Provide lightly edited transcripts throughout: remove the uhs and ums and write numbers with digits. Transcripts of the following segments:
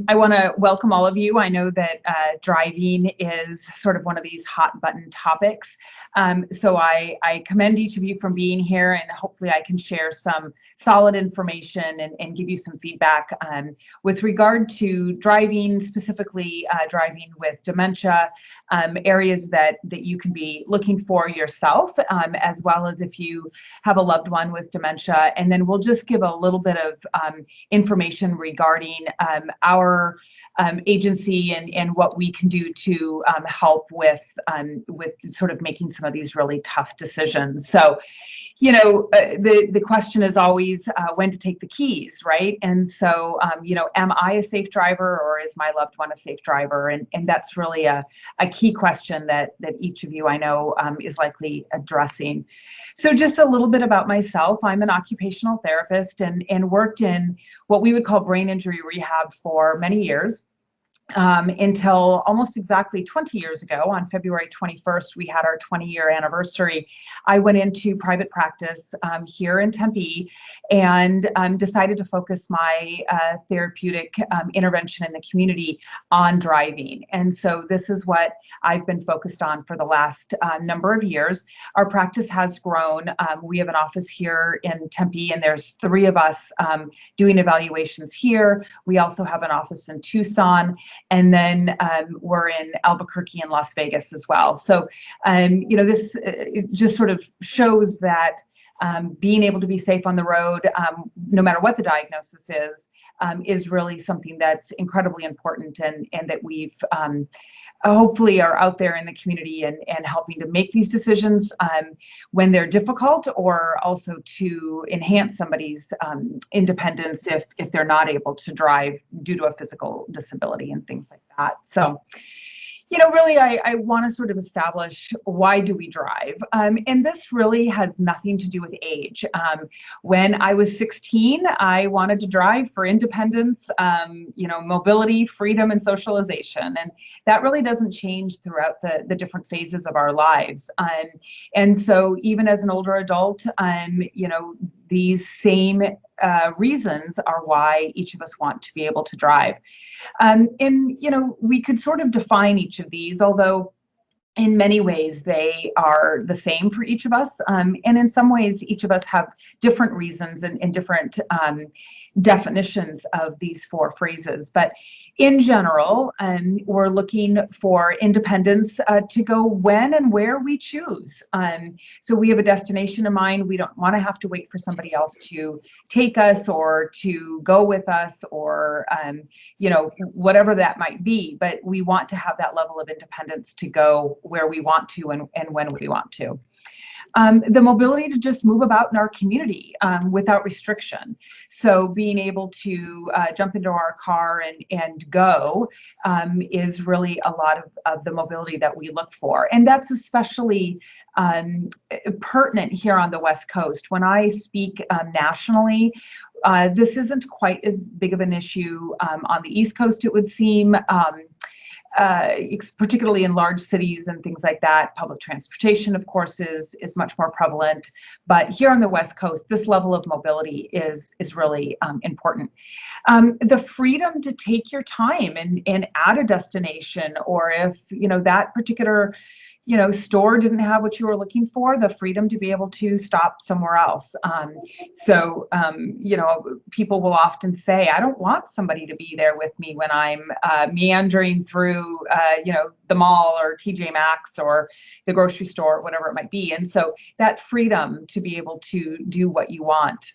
I want to welcome all of you. I know that driving is sort of one of these hot button topics. So I commend each of you from being here, and hopefully I can share some solid information and give you some feedback with regard to driving, specifically driving with dementia, areas that you can be looking for yourself, as well as if you have a loved one with dementia. And then we'll just give a little bit of information regarding our agency and what we can do to help with sort of making some of these really tough decisions. So, the question is always when to take the keys, right? And so, am I a safe driver, or is my loved one a safe driver? And that's really a key question that each of you I know is likely addressing. So just a little bit about myself. I'm an occupational therapist and worked in what we would call brain injury rehab for many years. Until almost exactly 20 years ago, on February 21st, we had our 20-year anniversary. I went into private practice here in Tempe and decided to focus my therapeutic intervention in the community on driving. And so this is what I've been focused on for the last number of years. Our practice has grown. We have an office here in Tempe, and there's 3 of us doing evaluations here. We also have an office in Tucson. And then we're in Albuquerque and Las Vegas as well. So, this just sort of shows that being able to be safe on the road, no matter what the diagnosis is really something that's incredibly important, and that we've hopefully are out there in the community and helping to make these decisions when they're difficult, or also to enhance somebody's independence if they're not able to drive due to a physical disability and things like that. So, really, I want to sort of establish, why do we drive? And this really has nothing to do with age. When I was 16, I wanted to drive for independence, mobility, freedom, and socialization. And that really doesn't change throughout the different phases of our lives. And so even as an older adult, these same reasons are why each of us want to be able to drive. And, we could sort of define each of these, although in many ways they are the same for each of us. And in some ways, each of us have different reasons and different definitions of these 4 phrases. But in general, we're looking for independence to go when and where we choose. So we have a destination in mind. We don't want to have to wait for somebody else to take us or to go with us, or whatever that might be. But we want to have that level of independence to go where we want to and when we want to. The mobility to just move about in our community without restriction. So being able to jump into our car and go is really a lot of the mobility that we look for. And that's especially pertinent here on the West Coast. When I speak nationally, this isn't quite as big of an issue on the East Coast, it would seem. Particularly in large cities and things like that. Public transportation, of course, is much more prevalent. But here on the West Coast, this level of mobility is really important. The freedom to take your time and add a destination, or if that particular store didn't have what you were looking for, the freedom to be able to stop somewhere else. People will often say, I don't want somebody to be there with me when I'm meandering through, the mall or TJ Maxx or the grocery store, or whatever it might be. And so that freedom to be able to do what you want.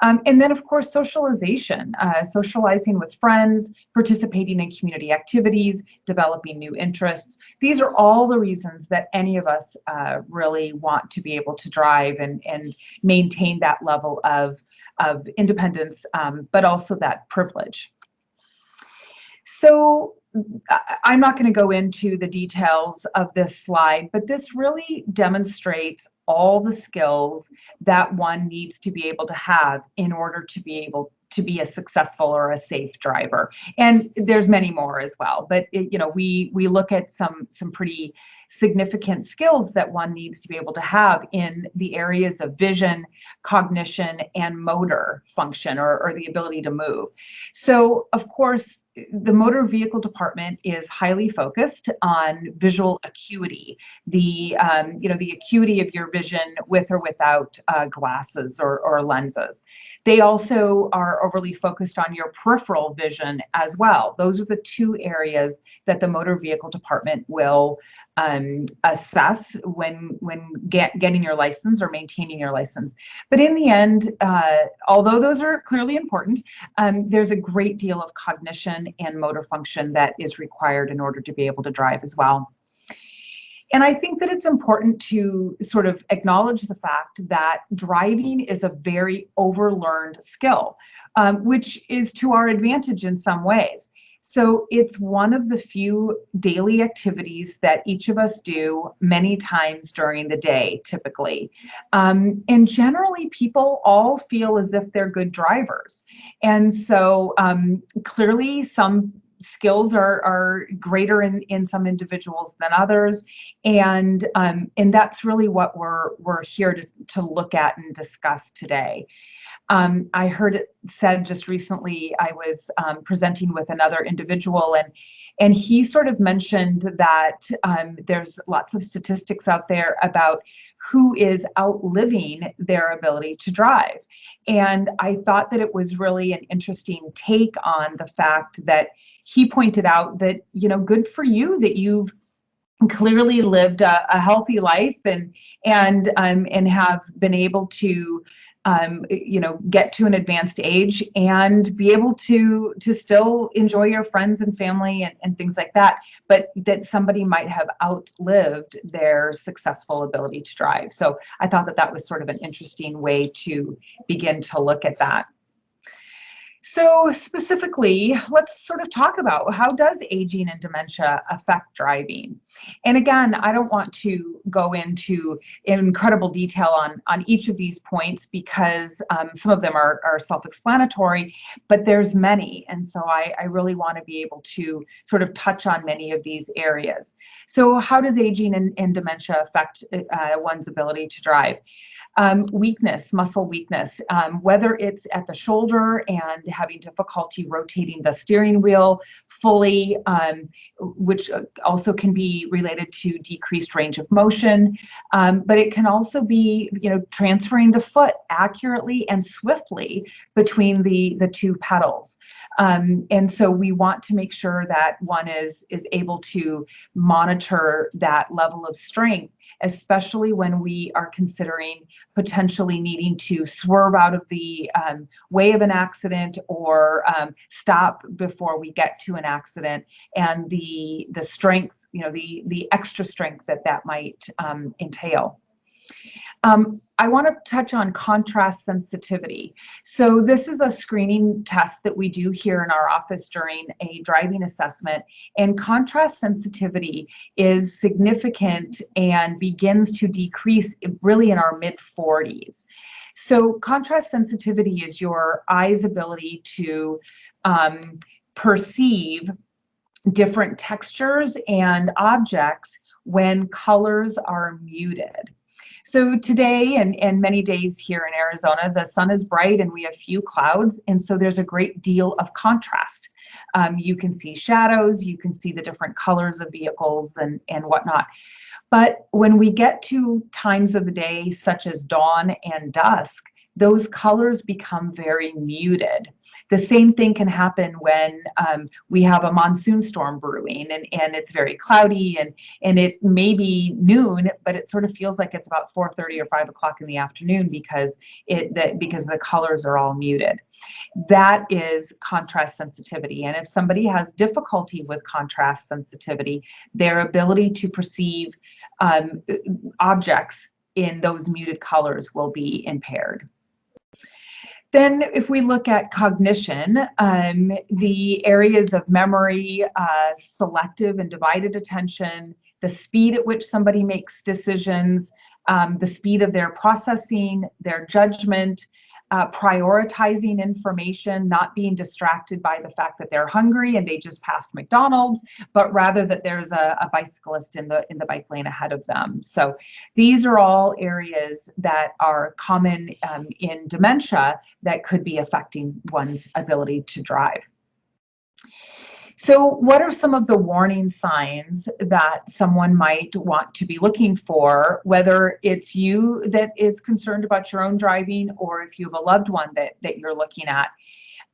And then, of course, socialization, socializing with friends, participating in community activities, developing new interests. These are all the reasons that any of us really want to be able to drive and maintain that level of independence, but also that privilege. So I'm not going to go into the details of this slide, but this really demonstrates all the skills that one needs to be able to have in order to be able to be a successful or a safe driver. And there's many more as well, but we look at some pretty significant skills that one needs to be able to have in the areas of vision, cognition, and motor function, or the ability to move. So of course, the motor vehicle department is highly focused on visual acuity, the the acuity of your vision with or without glasses or lenses. They also are overly focused on your peripheral vision as well. Those are the two areas that the motor vehicle department will assess when getting your license or maintaining your license. But in the end, although those are clearly important, there's a great deal of cognition and motor function that is required in order to be able to drive as well. And I think that it's important to sort of acknowledge the fact that driving is a very overlearned skill, which is to our advantage in some ways. So it's one of the few daily activities that each of us do many times during the day, typically. And generally, people all feel as if they're good drivers. And so clearly, some skills are greater in some individuals than others, and that's really what we're here to look at and discuss today. I heard it said just recently, I was presenting with another individual, and he sort of mentioned that there's lots of statistics out there about who is outliving their ability to drive. And I thought that it was really an interesting take on the fact that he pointed out that, good for you that you've clearly lived a healthy life and have been able to get to an advanced age and be able to still enjoy your friends and family and things like that, but that somebody might have outlived their successful ability to drive. So I thought that was sort of an interesting way to begin to look at that. So specifically, let's sort of talk about how does aging and dementia affect driving? And again, I don't want to go into incredible detail on each of these points because some of them are self-explanatory, but there's many. And so I really want to be able to sort of touch on many of these areas. So how does aging and dementia affect one's ability to drive? Weakness, muscle weakness, whether it's at the shoulder and having difficulty rotating the steering wheel fully, which also can be related to decreased range of motion, but it can also be, transferring the foot accurately and swiftly between the two pedals. And so we want to make sure that one is able to monitor that level of strength, especially when we are considering potentially needing to swerve out of the way of an accident or stop before we get to an accident, and the strength, the extra strength that might entail. I want to touch on contrast sensitivity. So this is a screening test that we do here in our office during a driving assessment, and contrast sensitivity is significant and begins to decrease really in our mid-40s. So contrast sensitivity is your eye's ability to perceive different textures and objects when colors are muted. So today and many days here in Arizona, the sun is bright and we have few clouds, and so there's a great deal of contrast. You can see shadows, you can see the different colors of vehicles and whatnot. But when we get to times of the day such as dawn and dusk, those colors become very muted. The same thing can happen when we have a monsoon storm brewing and it's very cloudy and it may be noon, but it sort of feels like it's about 4:30 or 5 o'clock in the afternoon because the colors are all muted. That is contrast sensitivity. And if somebody has difficulty with contrast sensitivity, their ability to perceive objects in those muted colors will be impaired. Then if we look at cognition, the areas of memory, selective and divided attention, the speed at which somebody makes decisions, the speed of their processing, their judgment, prioritizing information, not being distracted by the fact that they're hungry and they just passed McDonald's, but rather that there's a bicyclist in the bike lane ahead of them. So these are all areas that are common in dementia that could be affecting one's ability to drive. So what are some of the warning signs that someone might want to be looking for, whether it's you that is concerned about your own driving, or if you have a loved one that you're looking at,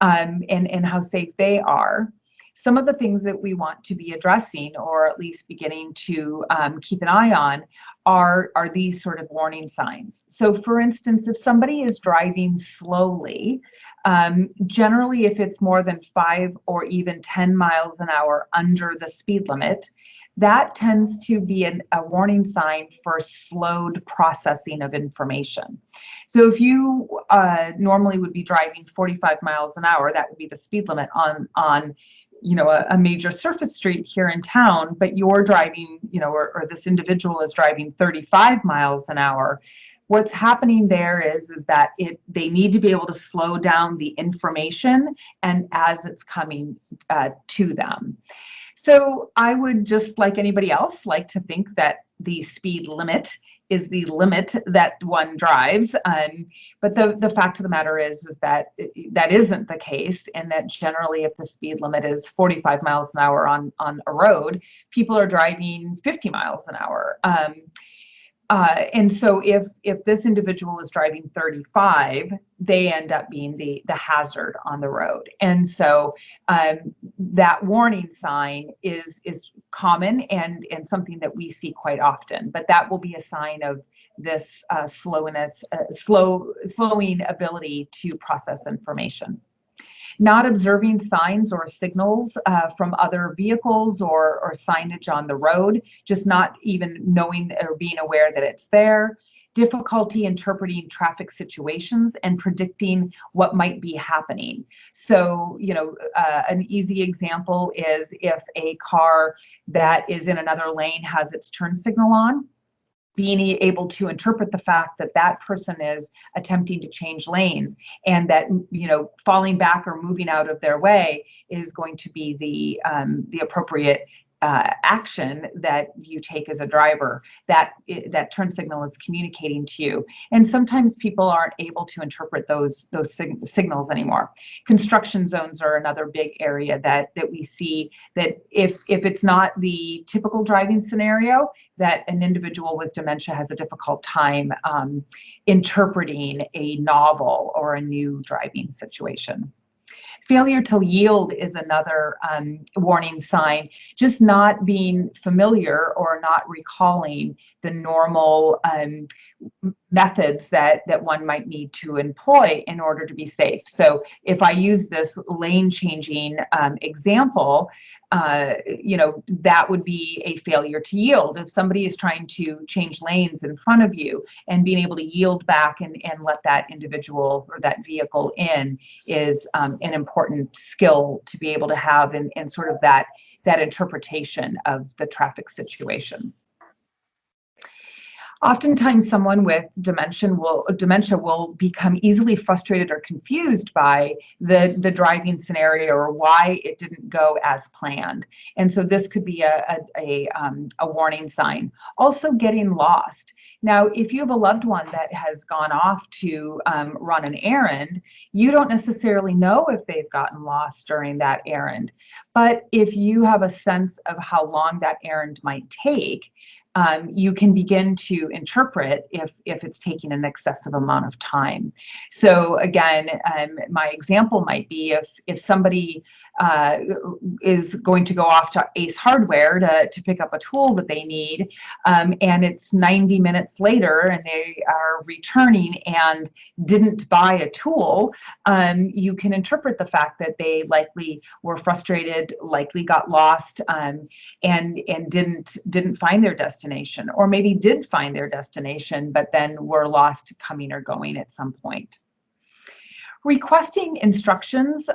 and how safe they are? Some of the things that we want to be addressing, or at least beginning to keep an eye on, are these sort of warning signs. So for instance, if somebody is driving slowly, generally if it's more than 5 or even 10 miles an hour under the speed limit, that tends to be a warning sign for slowed processing of information. So if you normally would be driving 45 miles an hour, that would be the speed limit on a major surface street here in town, but you're driving, or this individual is driving 35 miles an hour. What's happening there is that they need to be able to slow down the information and as it's coming to them. So I would, just like anybody else, like to think that the speed limit is the limit that one drives. But the fact of the matter is that that isn't the case, and that generally if the speed limit is 45 miles an hour on a road, people are driving 50 miles an hour. And so if this individual is driving 35, they end up being the hazard on the road. And so that warning sign is common and something that we see quite often, but that will be a sign of this slowing ability to process information. Not observing signs or signals from other vehicles or signage on the road, just not even knowing or being aware that it's there. Difficulty interpreting traffic situations and predicting what might be happening. So, an easy example is if a car that is in another lane has its turn signal on, being able to interpret the fact that that person is attempting to change lanes, and that falling back or moving out of their way is going to be the appropriate action that you take as a driver. That turn signal is communicating to you, and sometimes people aren't able to interpret those signals anymore. Construction zones are another big area that we see, that if it's not the typical driving scenario, that an individual with dementia has a difficult time interpreting a novel or a new driving situation. Failure to yield is another warning sign, just not being familiar or not recalling the normal methods that one might need to employ in order to be safe. So if I use this lane changing example, that would be a failure to yield. If somebody is trying to change lanes in front of you, and being able to yield back and let that individual or that vehicle in is an important skill to be able to have in sort of that interpretation of the traffic situations. Oftentimes, someone with dementia will become easily frustrated or confused by the driving scenario, or why it didn't go as planned. And so this could be a warning sign. Also, getting lost. Now, if you have a loved one that has gone off to run an errand, you don't necessarily know if they've gotten lost during that errand. But if you have a sense of how long that errand might take, you can begin to interpret if it's taking an excessive amount of time. So again, my example might be if somebody is going to go off to Ace Hardware to pick up a tool that they need, and it's 90 minutes later and they are returning and didn't buy a tool, you can interpret the fact that they likely were frustrated, likely got lost, and didn't find their destination, or maybe did find their destination but then were lost coming or going at some point. Requesting instructions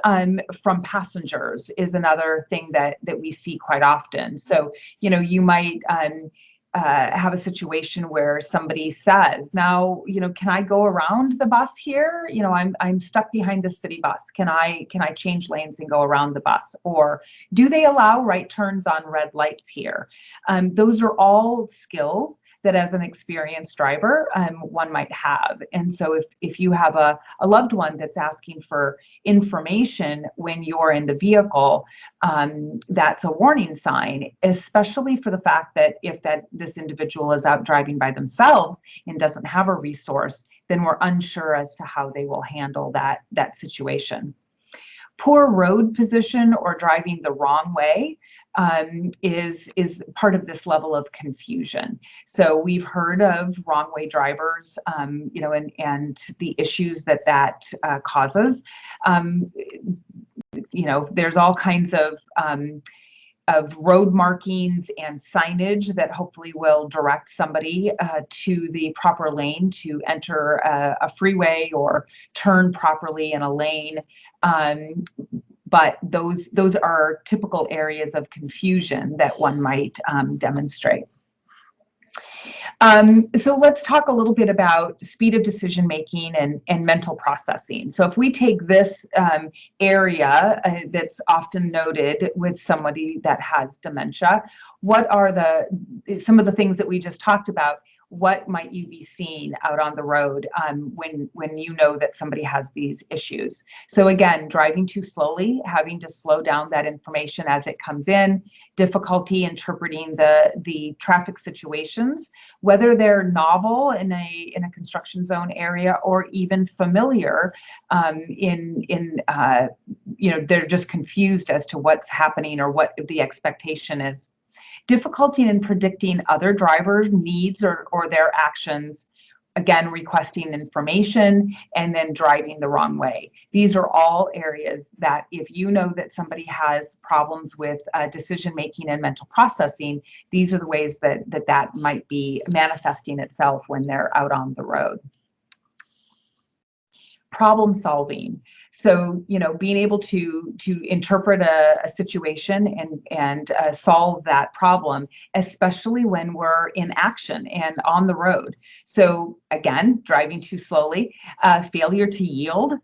from passengers is another thing that we see quite often. So, you might have a situation where somebody says, now, can I go around the bus here? I'm stuck behind the city bus. Can I change lanes and go around the bus? Or do they allow right turns on red lights here? Those are all skills that as an experienced driver, one might have. And so if you have a loved one that's asking for information when you're in the vehicle, that's a warning sign, especially for the fact that if this individual is out driving by themselves and doesn't have a resource, then we're unsure as to how they will handle that situation. Poor road position or driving the wrong way is part of this level of confusion. So we've heard of wrong way drivers, and the issues that causes. There's all kinds of road markings and signage that hopefully will direct somebody to the proper lane to enter a freeway or turn properly in a lane. But those are typical areas of confusion that one might demonstrate. So let's talk a little bit about speed of decision making and mental processing. So if we take this area that's often noted with somebody that has dementia, what are some of the things that we just talked about? What might you be seeing out on the road when you know that somebody has these issues? So again, driving too slowly, having to slow down that information as it comes in, difficulty interpreting the traffic situations, whether they're novel in a construction zone area or even familiar, they're just confused as to what's happening or what the expectation is. Difficulty in predicting other drivers' needs or their actions, again, requesting information and then driving the wrong way. These are all areas that if you know that somebody has problems with decision-making and mental processing, these are the ways that might be manifesting itself when they're out on the road. Problem solving. So, being able to interpret a situation and solve that problem, especially when we're in action and on the road. So again, driving too slowly, failure to yield,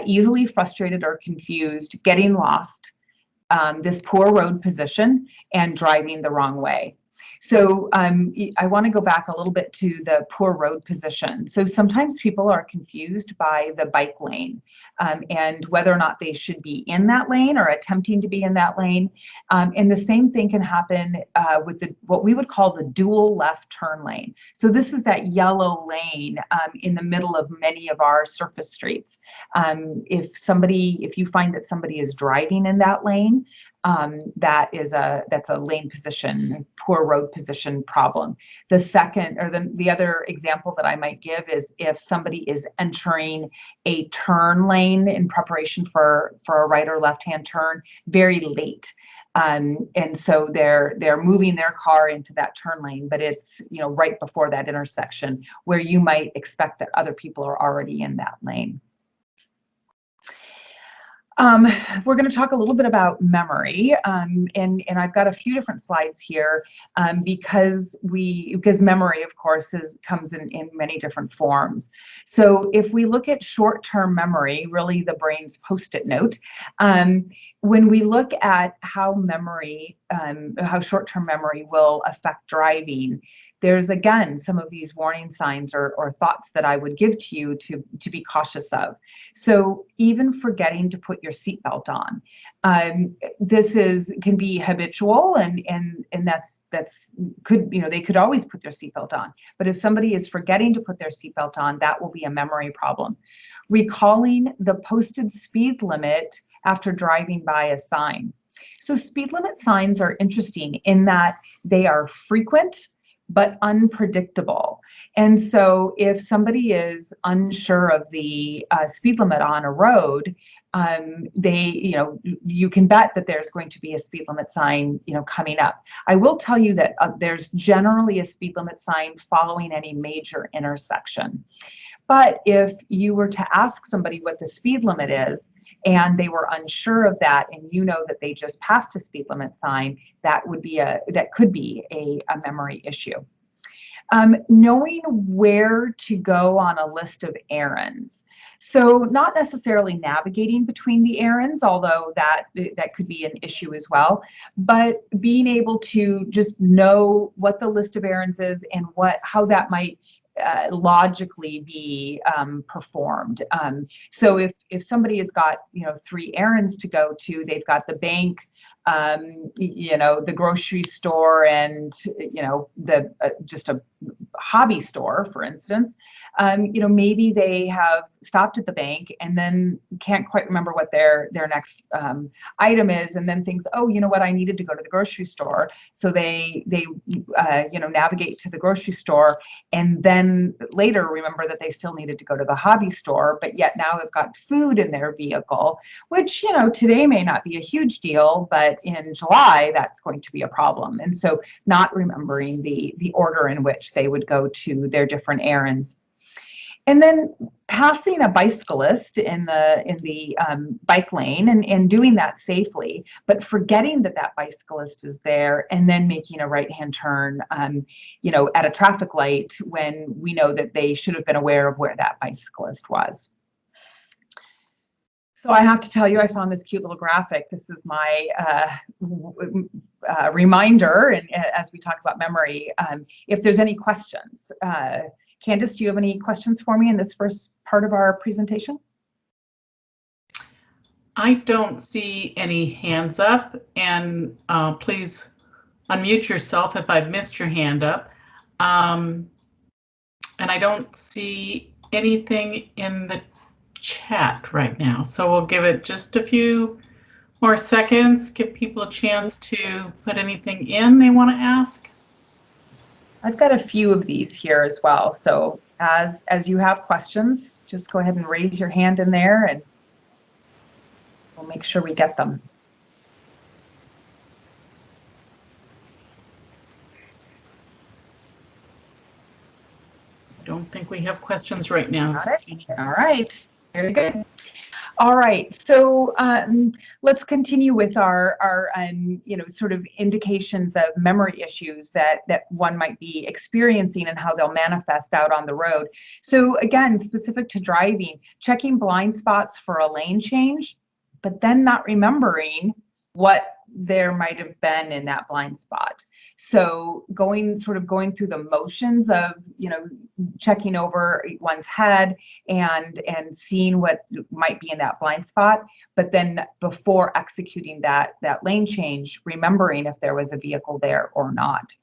easily frustrated or confused, getting lost, this poor road position, and driving the wrong way. So I want to go back a little bit to the poor road position. So sometimes people are confused by the bike lane and whether or not they should be in that lane or attempting to be in that lane. And the same thing can happen with what we would call the dual left turn lane. So this is that yellow lane in the middle of many of our surface streets. If you find that somebody is driving in that lane, that's a lane position, poor road position problem. The second, or the other example that I might give is if somebody is entering a turn lane in preparation for a right or left-hand turn very late. And so they're moving their car into that turn lane, but it's right before that intersection where you might expect that other people are already in that lane. We're going to talk a little bit about memory, and I've got a few different slides here because memory, of course, comes in many different forms. So if we look at short-term memory, really the brain's post-it note, when we look at how short-term memory will affect driving, there's again some of these warning signs or thoughts that I would give to you to be cautious of. So even forgetting to put your seatbelt on, this can be habitual, and they could always put their seatbelt on. But if somebody is forgetting to put their seatbelt on, that will be a memory problem. Recalling the posted speed limit after driving by a sign. So speed limit signs are interesting in that they are frequent but unpredictable. And so if somebody is unsure of the speed limit on a road, you can bet that there's going to be a speed limit sign, coming up. I will tell you that there's generally a speed limit sign following any major intersection. But if you were to ask somebody what the speed limit is and they were unsure of that, and that they just passed a speed limit sign, that could be a memory issue. Knowing where to go on a list of errands. So not necessarily navigating between the errands, although that could be an issue as well, but being able to just know what the list of errands is and how that might logically be performed. So if somebody has got 3 errands to go to, they've got the bank, the grocery store, and the just a hobby store, for instance. Maybe they have stopped at the bank and then can't quite remember what their next item is, and then thinks, oh, you know what, I needed to go to the grocery store. So they navigate to the grocery store, and then later remember that they still needed to go to the hobby store, but yet now have got food in their vehicle, which today may not be a huge deal, but in July that's going to be a problem. And so not remembering the order in which they would go to their different errands. And then passing a bicyclist in the bike lane and doing that safely, but forgetting that bicyclist is there, and then making a right-hand turn, at a traffic light when we know that they should have been aware of where that bicyclist was. So I have to tell you, I found this cute little graphic. This is my reminder, and as we talk about memory, if there's any questions. Candace, do you have any questions for me in this first part of our presentation? I don't see any hands up, and please unmute yourself if I've missed your hand up. And I don't see anything in the chat right now, so we'll give it just a few more seconds, give people a chance to put anything in they want to ask. I've got a few of these here as well, so as you have questions, just go ahead and raise your hand in there and we'll make sure we get them. I don't think we have questions right now. Got it. All right, very good. All right, so let's continue with our sort of indications of memory issues that one might be experiencing and how they'll manifest out on the road. So again, specific to driving, checking blind spots for a lane change, but then not remembering what there might have been in that blind spot. So going through the motions of checking over one's head and seeing what might be in that blind spot, but then before executing that lane change, remembering if there was a vehicle there or not.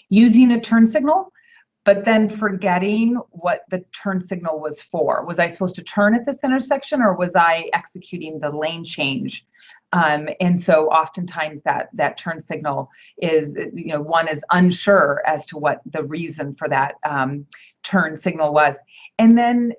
Using a turn signal, but then forgetting what the turn signal was for. Was I supposed to turn at this intersection, or was I executing the lane change? And so oftentimes that turn signal is, one is unsure as to what the reason for that turn signal was. And then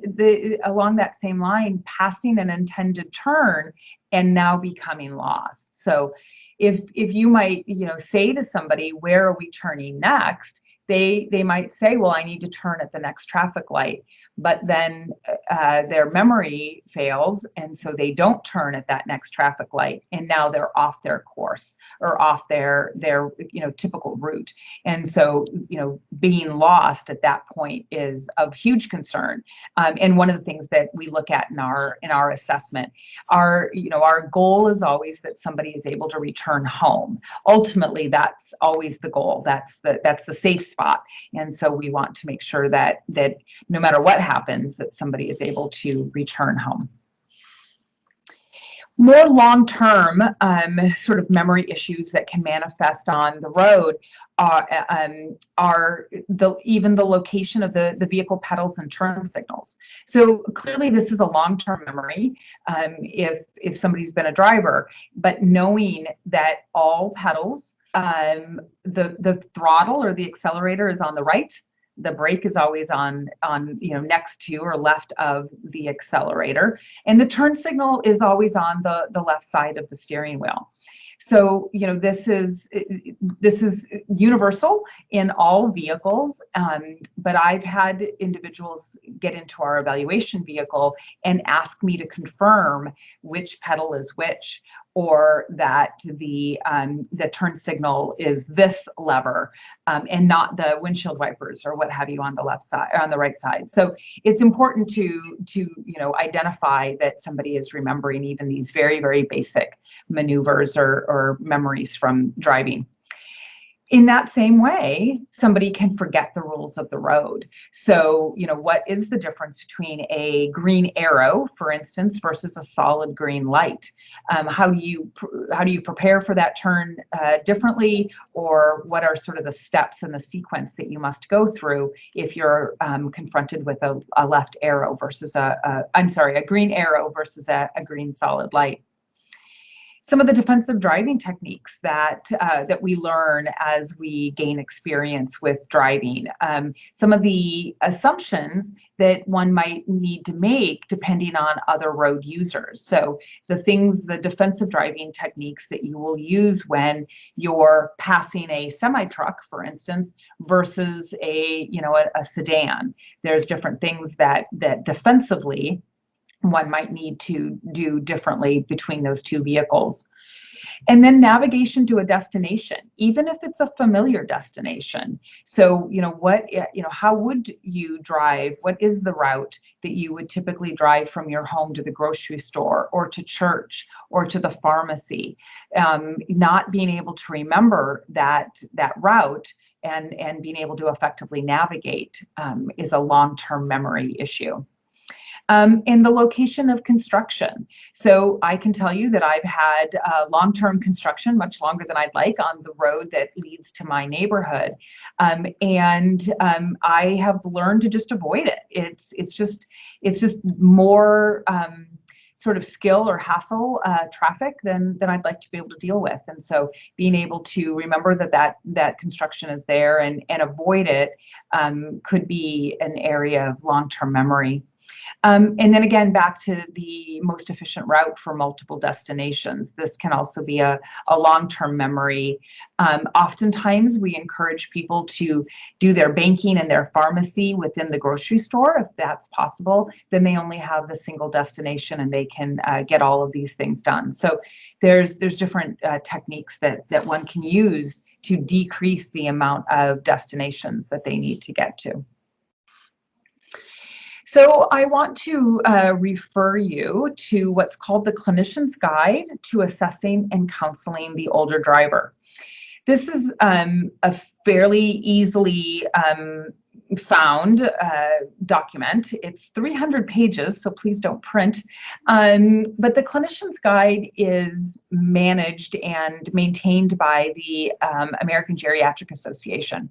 along that same line, passing an intended turn and now becoming lost. So if you might, say to somebody, where are we turning next? They might say, well, I need to turn at the next traffic light, but then their memory fails, and so they don't turn at that next traffic light, and now they're off their course or off their typical route. And so being lost at that point is of huge concern. And one of the things that we look at in our assessment, our goal is always that somebody is able to return home. Ultimately, that's always the goal. That's the safe spot. And so we want to make sure that no matter what happens, that somebody is able to return home. More long-term sort of memory issues that can manifest on the road are even the location of the vehicle pedals and turn signals. So clearly this is a long-term memory if somebody's been a driver, but knowing that all pedals, the throttle or the accelerator is on the right, The brake is always on, next to or left of the accelerator, and the turn signal is always on the left side of the steering wheel. So, this is universal in all vehicles, but I've had individuals get into our evaluation vehicle and ask me to confirm which pedal is which, or that the turn signal is this lever, and not the windshield wipers or what have you on the left side or on the right side. So it's important to identify that somebody is remembering even these very, very basic maneuvers or memories from driving. In that same way, somebody can forget the rules of the road. So, what is the difference between a green arrow, for instance, versus a solid green light? How do you prepare for that turn differently, or what are sort of the steps in the sequence that you must go through if you're confronted with a left arrow versus a green arrow versus a green solid light? Some of the defensive driving techniques that we learn as we gain experience with driving. Some of the assumptions that one might need to make depending on other road users. So the defensive driving techniques that you will use when you're passing a semi-truck, for instance, versus a sedan. There's different things that defensively one might need to do differently between those two vehicles. And then navigation to a destination, even if it's a familiar destination. So, how would you drive? What is the route that you would typically drive from your home to the grocery store or to church or to the pharmacy? Not being able to remember that route and being able to effectively navigate is a long-term memory issue. And the location of construction. So I can tell you that I've had long-term construction, much longer than I'd like, on the road that leads to my neighborhood. And I have learned to just avoid it. It's just more sort of skill or hassle traffic than I'd like to be able to deal with. And so being able to remember that construction is there and avoid it could be an area of long-term memory. And then again, back to the most efficient route for multiple destinations. This can also be a long-term memory. Oftentimes, we encourage people to do their banking and their pharmacy within the grocery store. If that's possible, then they only have the single destination and they can get all of these things done. So there's different techniques that one can use to decrease the amount of destinations that they need to get to. So I want to refer you to what's called the Clinician's Guide to Assessing and Counseling the Older Driver. This is a fairly easily found document. It's 300 pages, so please don't print. But the Clinician's Guide is managed and maintained by the American Geriatric Association.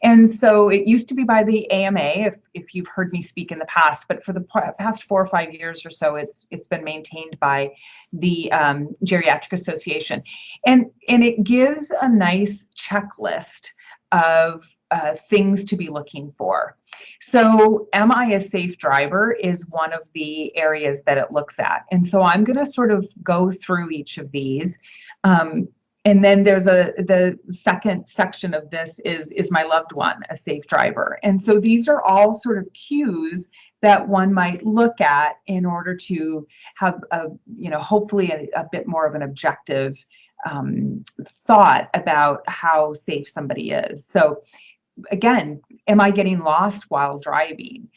And so it used to be by the AMA, if you've heard me speak in the past, but for the past 4 or 5 years or so, it's been maintained by the Geriatric Association. And it gives a nice checklist of things to be looking for. So am I a safe driver is one of the areas that it looks at. And so I'm going to sort of go through each of these. And then there's the second section of this is my loved one a safe driver? And so these are all sort of cues that one might look at in order to have hopefully a bit more of an objective thought about how safe somebody is. So again, am I getting lost while driving?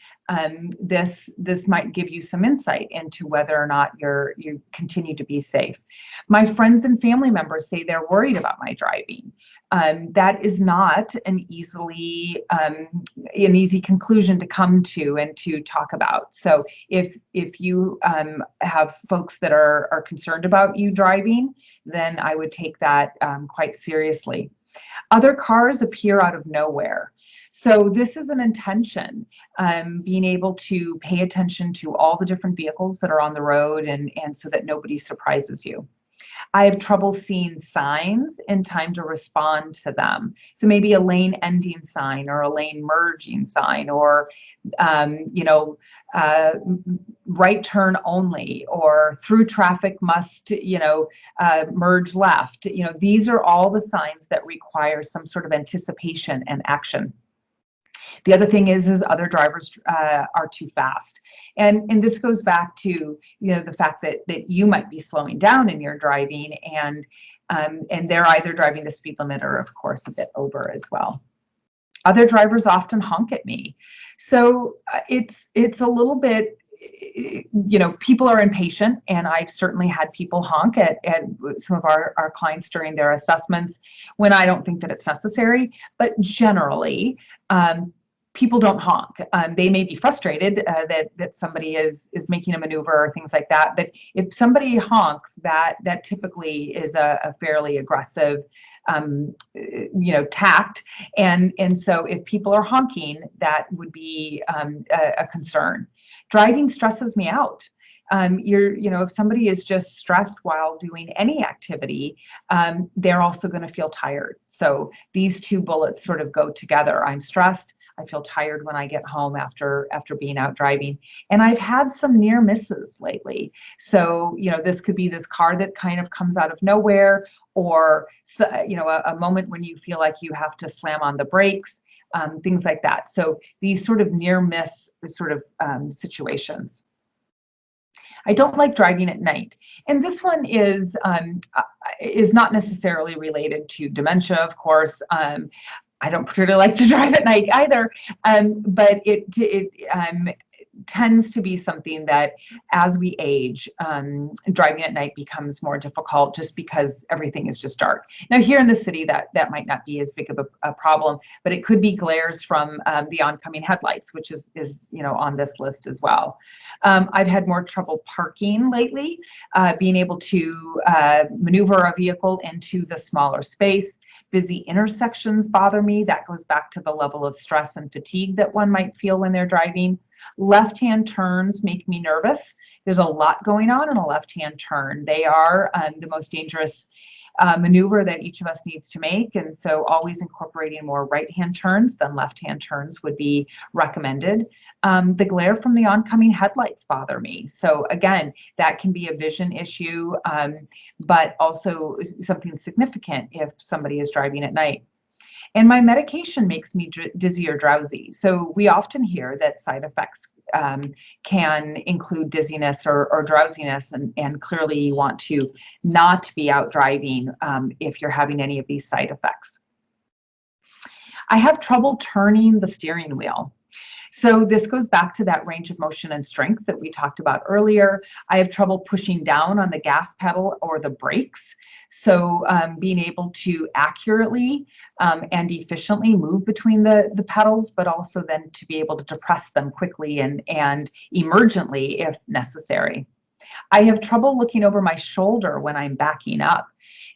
This might give you some insight into whether or not you continue to be safe. My friends and family members say they're worried about my driving. That is not an easy conclusion to come to and to talk about. So if you have folks that are concerned about you driving, then I would take that quite seriously. Other cars appear out of nowhere. So this is an intention, being able to pay attention to all the different vehicles that are on the road and so that nobody surprises you. I have trouble seeing signs in time to respond to them. So maybe a lane ending sign or a lane merging sign, or you know, right turn only, or through traffic must, merge left. These are all the signs that require some sort of anticipation and action. The other thing is other drivers are too fast, and this goes back to the fact that you might be slowing down in your driving, and they're either driving the speed limit or, of course, a bit over as well. Other drivers often honk at me, so it's a little bit. People are impatient, and I've certainly had people honk at some of our clients during their assessments when I don't think that it's necessary. But generally, people don't honk. They may be frustrated that somebody is making a maneuver or things like that. But if somebody honks, that typically is a fairly aggressive, tact. And so if people are honking, that would be a concern. Driving stresses me out. If somebody is just stressed while doing any activity, they're also going to feel tired. So these two bullets sort of go together. I'm stressed. I feel tired when I get home after being out driving. And I've had some near misses lately. So, this could be this car that kind of comes out of nowhere, or, a moment when you feel like you have to slam on the brakes, things like that. So these sort of near miss sort of situations. I don't like driving at night. And this one is not necessarily related to dementia, of course. I don't particularly like to drive at night either, but it tends to be something that, as we age, driving at night becomes more difficult just because everything is just dark. Now, here in the city, that might not be as big of a problem, but it could be glares from the oncoming headlights, which is on this list as well. I've had more trouble parking lately, being able to maneuver a vehicle into the smaller space. Busy intersections bother me. That goes back to the level of stress and fatigue that one might feel when they're driving. Left-hand turns make me nervous. There's a lot going on in a left-hand turn. They are the most dangerous maneuver that each of us needs to make, and so always incorporating more right-hand turns than left-hand turns would be recommended. The glare from the oncoming headlights bother me. So again, that can be a vision issue, but also something significant if somebody is driving at night. And my medication makes me dizzy or drowsy. So we often hear that side effects can include dizziness or drowsiness, and clearly you want to not be out driving if you're having any of these side effects. I have trouble turning the steering wheel. So this goes back to that range of motion and strength that we talked about earlier. I have trouble pushing down on the gas pedal or the brakes. So being able to accurately and efficiently move between the pedals, but also then to be able to depress them quickly and emergently if necessary. I have trouble looking over my shoulder when I'm backing up.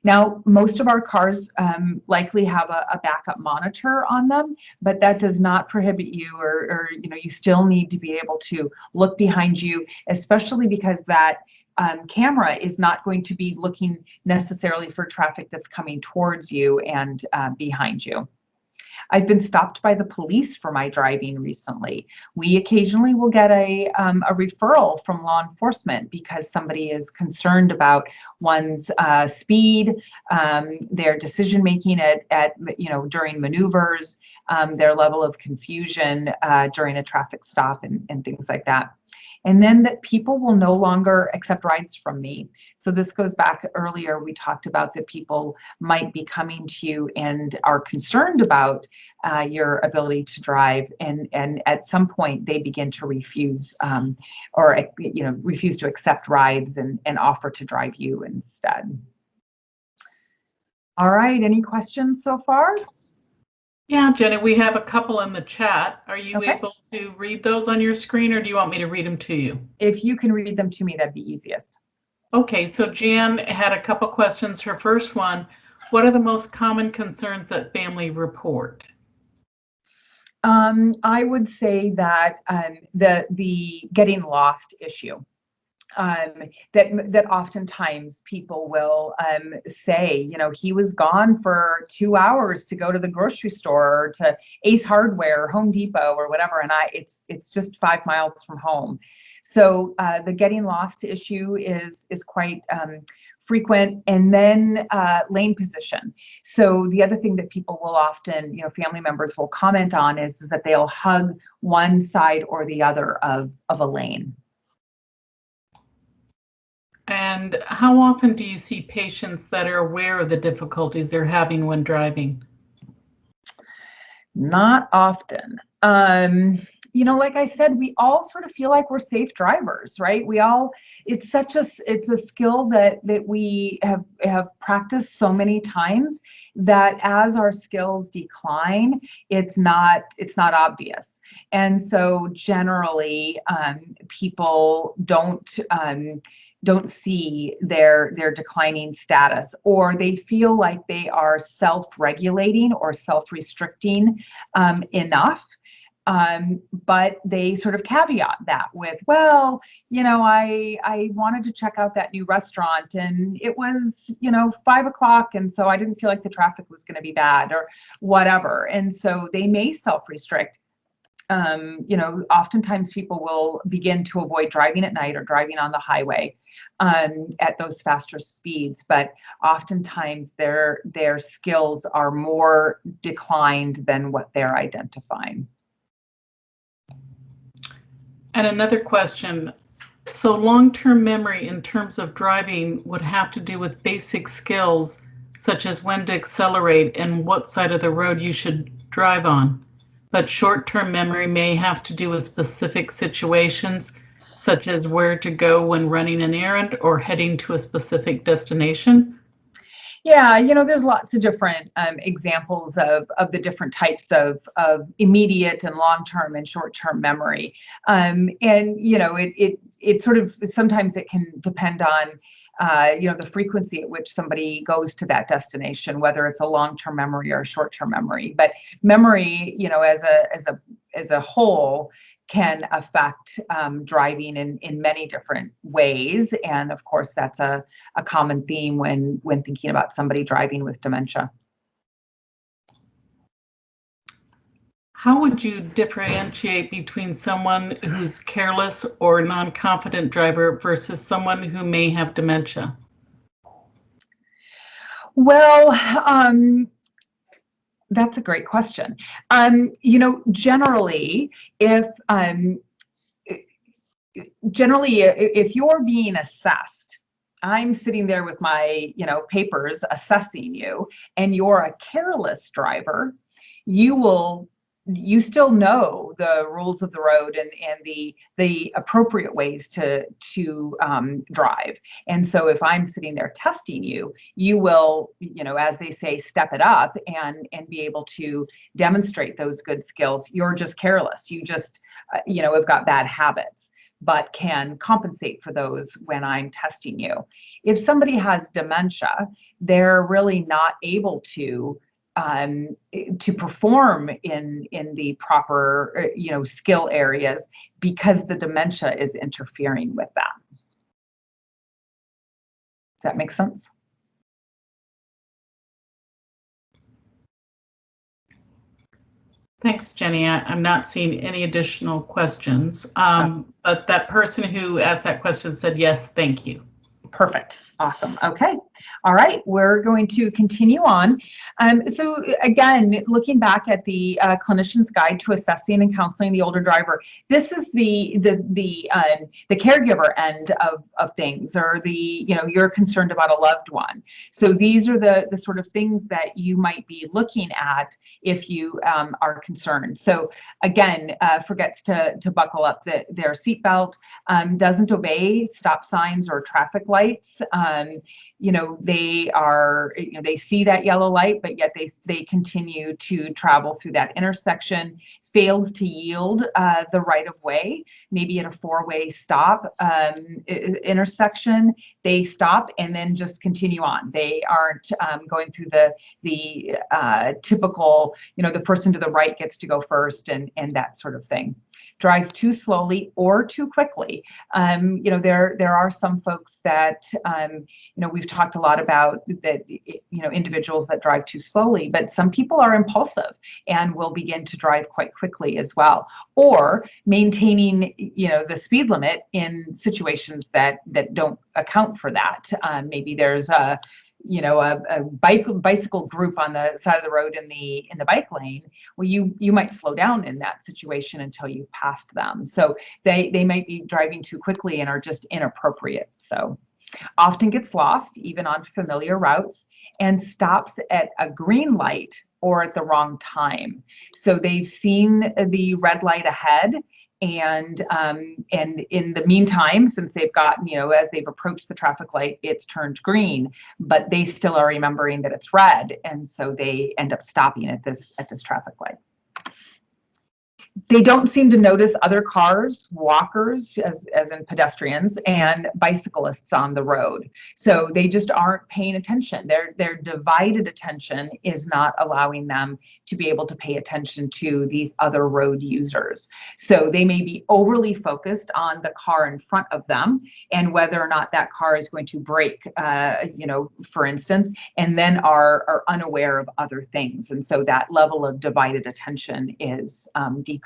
Now, most of our cars likely have a backup monitor on them, but that does not prohibit you, or you still need to be able to look behind you, especially because that camera is not going to be looking necessarily for traffic that's coming towards you and behind you. I've been stopped by the police for my driving recently. We occasionally will get a referral from law enforcement because somebody is concerned about one's speed, their decision making at during maneuvers, their level of confusion during a traffic stop, and things like that. And then that people will no longer accept rides from me. So this goes back earlier, we talked about that people might be coming to you and are concerned about your ability to drive, and at some point they begin to refuse refuse to accept rides and offer to drive you instead. All right, any questions so far? Yeah, Jenny, we have a couple in the chat. Are you Okay. able to read those on your screen, or do you want me to read them to you? If you can read them to me, that'd be easiest. Okay, so Jan had a couple questions. Her first one, what are the most common concerns that family report? I would say that the getting lost issue. that oftentimes people will say, you know, he was gone for 2 hours to go to the grocery store or to Ace Hardware or Home Depot or whatever, and it's just 5 miles from home. So the getting lost issue is quite frequent. And then lane position. So the other thing that people will often, you know, family members will comment on is that they'll hug one side or the other of a lane. And how often do you see patients that are aware of the difficulties they're having when driving? Not often. You know, like I said, we all sort of feel like we're safe drivers, right? We all, it's a skill that we have practiced so many times that as our skills decline, it's not obvious. And so generally, people don't see their declining status, or they feel like they are self-regulating or self-restricting enough. But they sort of caveat that with, well, you know, I wanted to check out that new restaurant and it was, you know, 5 o'clock. And so I didn't feel like the traffic was going to be bad or whatever. And so they may self-restrict. You know, oftentimes people will begin to avoid driving at night or driving on the highway at those faster speeds, but oftentimes their skills are more declined than what they're identifying. And another question. So long-term memory in terms of driving would have to do with basic skills, such as when to accelerate and what side of the road you should drive on. But short-term memory may have to do with specific situations, such as where to go when running an errand or heading to a specific destination. Yeah, you know, there's lots of different examples of the different types of immediate and long-term and short-term memory. And, you know, it sort of, sometimes it can depend on, you know, the frequency at which somebody goes to that destination, whether it's a long-term memory or a short-term memory. But memory, you know, as a whole, can affect driving in many different ways. And of course, that's a common theme when thinking about somebody driving with dementia. How would you differentiate between someone who's careless or non-confident driver versus someone who may have dementia? Well, that's a great question. You know, generally, if you're being assessed, I'm sitting there with my, you know, papers assessing you, and you're a careless driver, you still know the rules of the road and the appropriate ways to drive. And so if I'm sitting there testing you, you will, you know, as they say, step it up and be able to demonstrate those good skills. You're just careless. You just, you know, have got bad habits, but can compensate for those when I'm testing you. If somebody has dementia, they're really not able to perform in the proper, you know, skill areas because the dementia is interfering with that. Does that make sense? Thanks, Jenny. I'm not seeing any additional questions, but that person who asked that question said, yes, thank you. Perfect. Awesome. Okay. All right. We're going to continue on. So again, looking back at the clinician's guide to assessing and counseling the older driver, this is the caregiver end of things, or you know, you're concerned about a loved one. So these are the sort of things that you might be looking at if you are concerned. So again, forgets to buckle up their seatbelt, doesn't obey stop signs or traffic lights. You know, they see that yellow light, but yet they continue to travel through that intersection, fails to yield the right of way, maybe at a four-way stop intersection, they stop and then just continue on. They aren't going through the typical, you know, the person to the right gets to go first and that sort of thing. drives too slowly or too quickly. You know, there are some folks that, you know, we've talked a lot about that, you know, individuals that drive too slowly, but some people are impulsive and will begin to drive quite quickly as well, or maintaining, you know, the speed limit in situations that don't account for that. Maybe there's a, you know, a bicycle group on the side of the road in the bike lane. Well, you might slow down in that situation until you've passed them. So they might be driving too quickly and are just inappropriate. So often gets lost even on familiar routes and stops at a green light or at the wrong time. So they've seen the red light ahead, and in the meantime, since they've gotten, you know, as they've approached the traffic light, it's turned green, but they still are remembering that it's red, and so they end up stopping at this traffic light. They don't seem to notice other cars, walkers, as in pedestrians, and bicyclists on the road. So they just aren't paying attention. Their divided attention is not allowing them to be able to pay attention to these other road users. So they may be overly focused on the car in front of them and whether or not that car is going to brake, you know, for instance, and then are unaware of other things. And so that level of divided attention is decreased.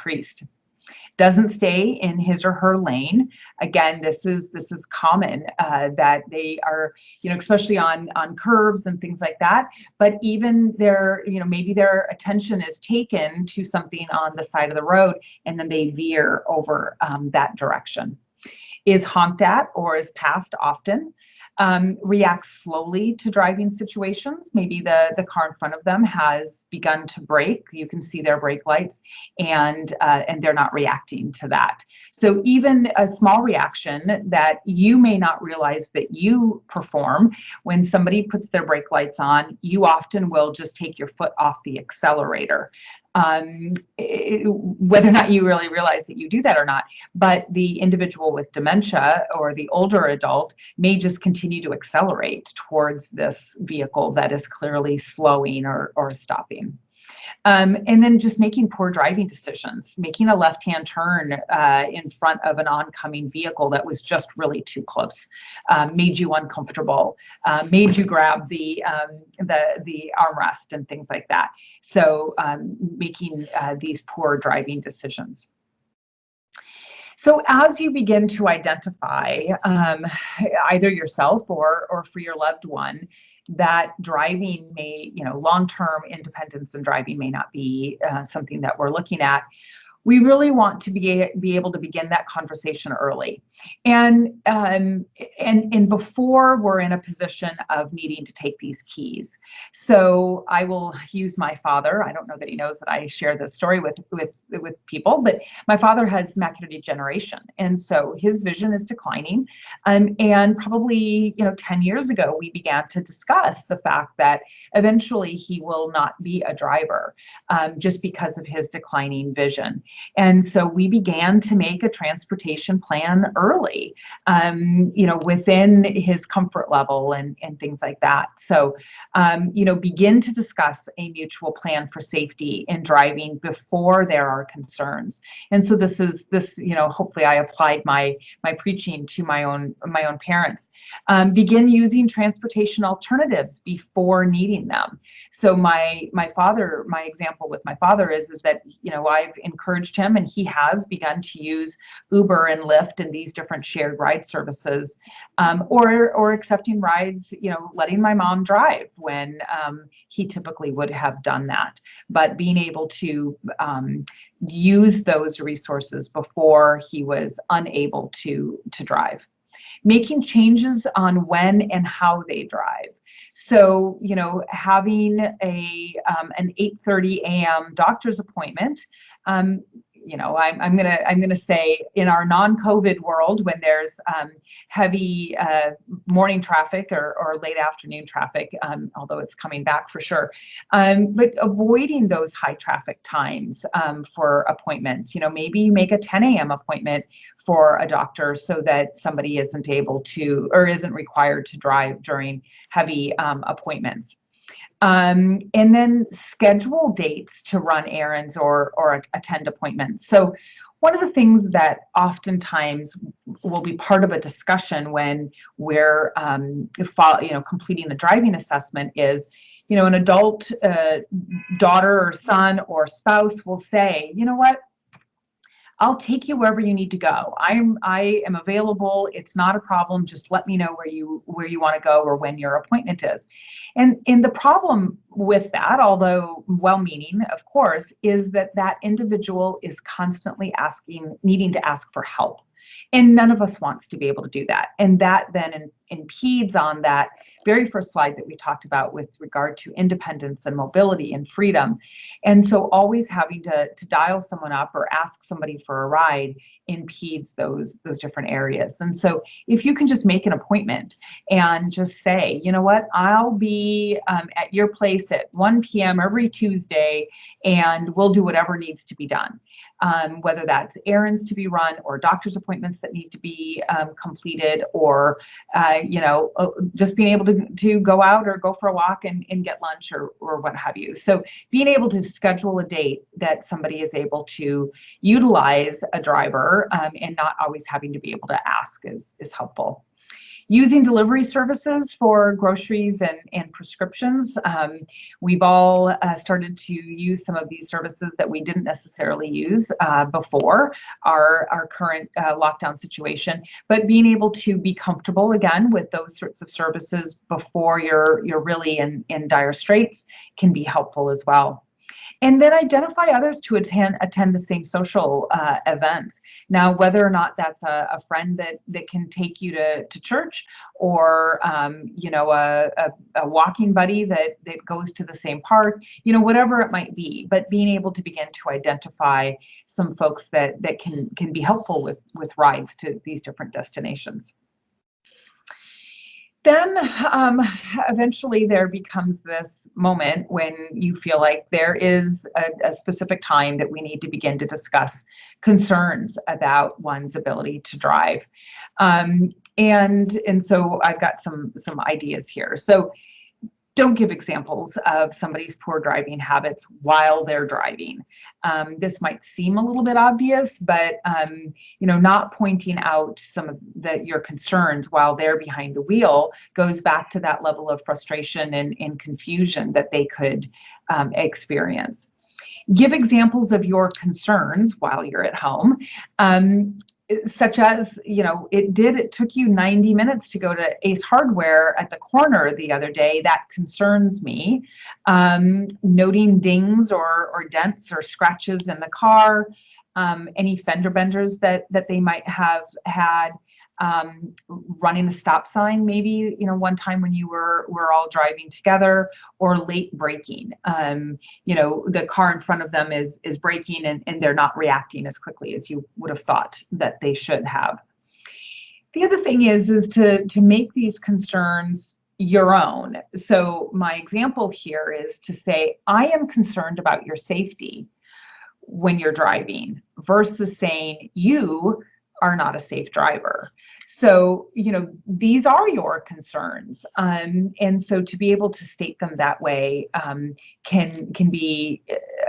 Doesn't stay in his or her lane. Again, this is common, that they are, you know, especially on curbs and things like that. But even their, you know, maybe their attention is taken to something on the side of the road, and then they veer over that direction. Is honked at or is passed often. Reacts slowly to driving situations. Maybe the car in front of them has begun to brake. You can see their brake lights, and they're not reacting to that. So even a small reaction that you may not realize that you perform, when somebody puts their brake lights on, you often will just take your foot off the accelerator. Whether or not you really realize that you do that or not, but the individual with dementia or the older adult may just continue to accelerate towards this vehicle that is clearly slowing or stopping. And then just making poor driving decisions, making a left-hand turn in front of an oncoming vehicle that was just really too close, made you uncomfortable, made you grab the armrest and things like that. So making these poor driving decisions. So as you begin to identify, either yourself or for your loved one, that driving may, you know, long-term independence in driving may not be something that we're looking at, we really want to be able to begin that conversation early, and before we're in a position of needing to take these keys. So I will use my father. I don't know that he knows that I share this story with people, but my father has macular degeneration, and so his vision is declining. And probably, you know, 10 years ago, we began to discuss the fact that eventually he will not be a driver, just because of his declining vision. And so we began to make a transportation plan early, you know, within his comfort level and things like that. So, you know, begin to discuss a mutual plan for safety in driving before there are concerns. And so this, you know, hopefully I applied my preaching to my own parents. Begin using transportation alternatives before needing them. So my example with my father is that, you know, I've encouraged him, and he has begun to use Uber and Lyft and these different shared ride services, or accepting rides, you know, letting my mom drive when he typically would have done that, but being able to use those resources before he was unable to drive. Making changes on when and how they drive. So, you know, having an 8:30 a.m. doctor's appointment, you know, I'm gonna say in our non-COVID world, when there's heavy morning traffic or late afternoon traffic, although it's coming back for sure, but avoiding those high traffic times for appointments. You know, maybe make a 10 a.m. appointment for a doctor so that somebody isn't able to or isn't required to drive during heavy appointments. And then schedule dates to run errands or attend appointments. So One of the things that oftentimes will be part of a discussion when we're completing a driving assessment is, an adult daughter or son or spouse will say, you know what, I'll take you wherever you need to go. I am available. It's not a problem. Just let me know where you want to go or when your appointment is. And the problem with that, although well-meaning, of course, is that individual is constantly needing to ask for help. And none of us wants to be able to do that. And that then impedes on that very first slide that we talked about with regard to independence and mobility and freedom. And so always having to dial someone up or ask somebody for a ride impedes those different areas. And so if you can just make an appointment and just say, you know what, I'll be at your place at 1 p.m. every Tuesday, and we'll do whatever needs to be done. Whether that's errands to be run or doctor's appointments that need to be completed, or just being able to go out or go for a walk and get lunch or what have you. So being able to schedule a date that somebody is able to utilize a driver and not always having to be able to ask is helpful. Using delivery services for groceries and prescriptions. We've all started to use some of these services that we didn't necessarily use before our current lockdown situation, but being able to be comfortable again with those sorts of services before you're really in dire straits can be helpful as well. And then identify others to attend the same social events. Now, whether or not that's a friend that can take you to church, or a walking buddy that goes to the same park, whatever it might be, but being able to begin to identify some folks that can be helpful with rides to these different destinations. Then eventually there becomes this moment when you feel like there is a specific time that we need to begin to discuss concerns about one's ability to drive. And so I've got some ideas here. So don't give examples of somebody's poor driving habits while they're driving. This might seem a little bit obvious, but not pointing out some of your concerns while they're behind the wheel goes back to that level of frustration and confusion that they could experience. Give examples of your concerns while you're at home. Such as, it took you 90 minutes to go to Ace Hardware at the corner the other day. That concerns me. Noting dings or dents or scratches in the car, any fender benders that they might have had, running the stop sign, maybe, one time when you were all driving together, or late braking. The car in front of them is braking and they're not reacting as quickly as you would have thought that they should have. The other thing is to make these concerns your own. So my example here is to say, I am concerned about your safety when you're driving, versus saying you are not a safe driver. So, these are your concerns. And so to be able to state them that way can be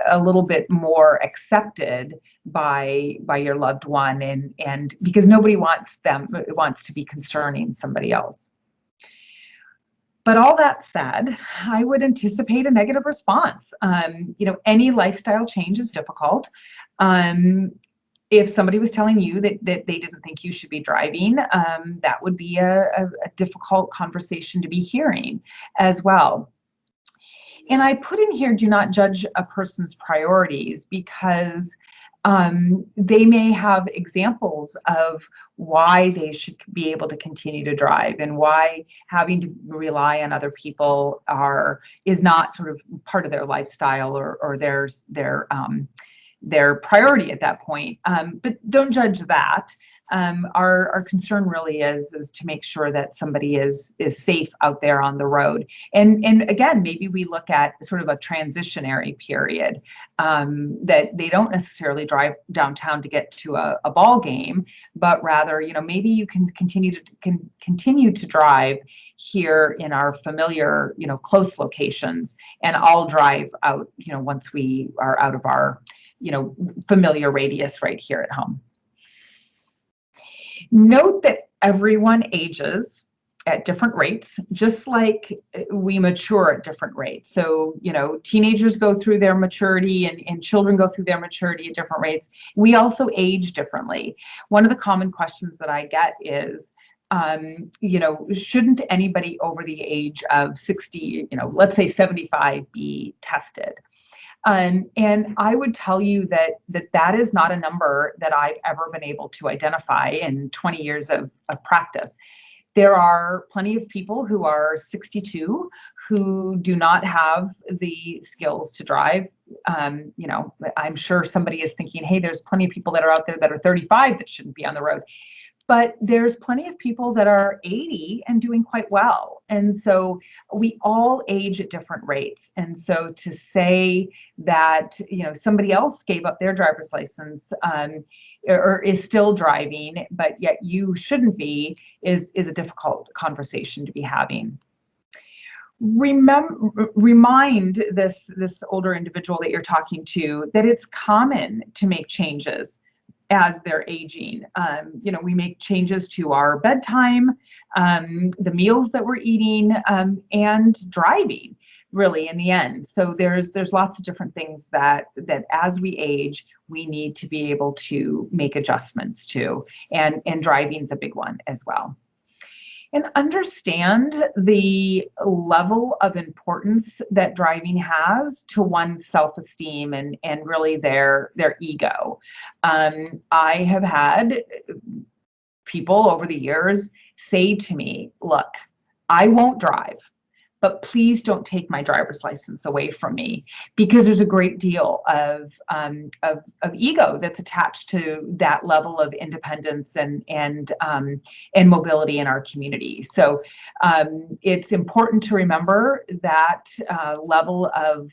a little bit more accepted by your loved one, and because nobody wants to be concerning somebody else. But all that said, I would anticipate a negative response. Any lifestyle change is difficult. If somebody was telling you that they didn't think you should be driving, that would be a difficult conversation to be hearing as well. And I put in here, do not judge a person's priorities, because they may have examples of why they should be able to continue to drive, and why having to rely on other people is not sort of part of their lifestyle or their priority at that point. But don't judge that. Our concern really is to make sure that somebody is safe out there on the road. And again, maybe we look at sort of a transitionary period, that they don't necessarily drive downtown to get to a ball game, but rather, maybe you can continue to drive here in our familiar, close locations, and I'll drive out, once we are out of our familiar radius right here at home. Note that everyone ages at different rates, just like we mature at different rates. So, teenagers go through their maturity and children go through their maturity at different rates. We also age differently. One of the common questions that I get is, shouldn't anybody over the age of 60, let's say 75, be tested? And I would tell you that is not a number that I've ever been able to identify in 20 years of practice. There are plenty of people who are 62 who do not have the skills to drive. I'm sure somebody is thinking, hey, there's plenty of people that are out there that are 35 that shouldn't be on the road. But there's plenty of people that are 80 and doing quite well. And so we all age at different rates. And so to say that, somebody else gave up their driver's license or is still driving, but yet you shouldn't be, is a difficult conversation to be having. Remind this older individual that you're talking to that it's common to make changes as they're aging. We make changes to our bedtime, the meals that we're eating, and driving, really, in the end. So there's lots of different things that as we age, we need to be able to make adjustments to, and driving's a big one as well. And understand the level of importance that driving has to one's self-esteem and really their ego. I have had people over the years say to me, look, I won't drive, but please don't take my driver's license away from me, because there's a great deal of ego that's attached to that level of independence and mobility in our community. So it's important to remember that level of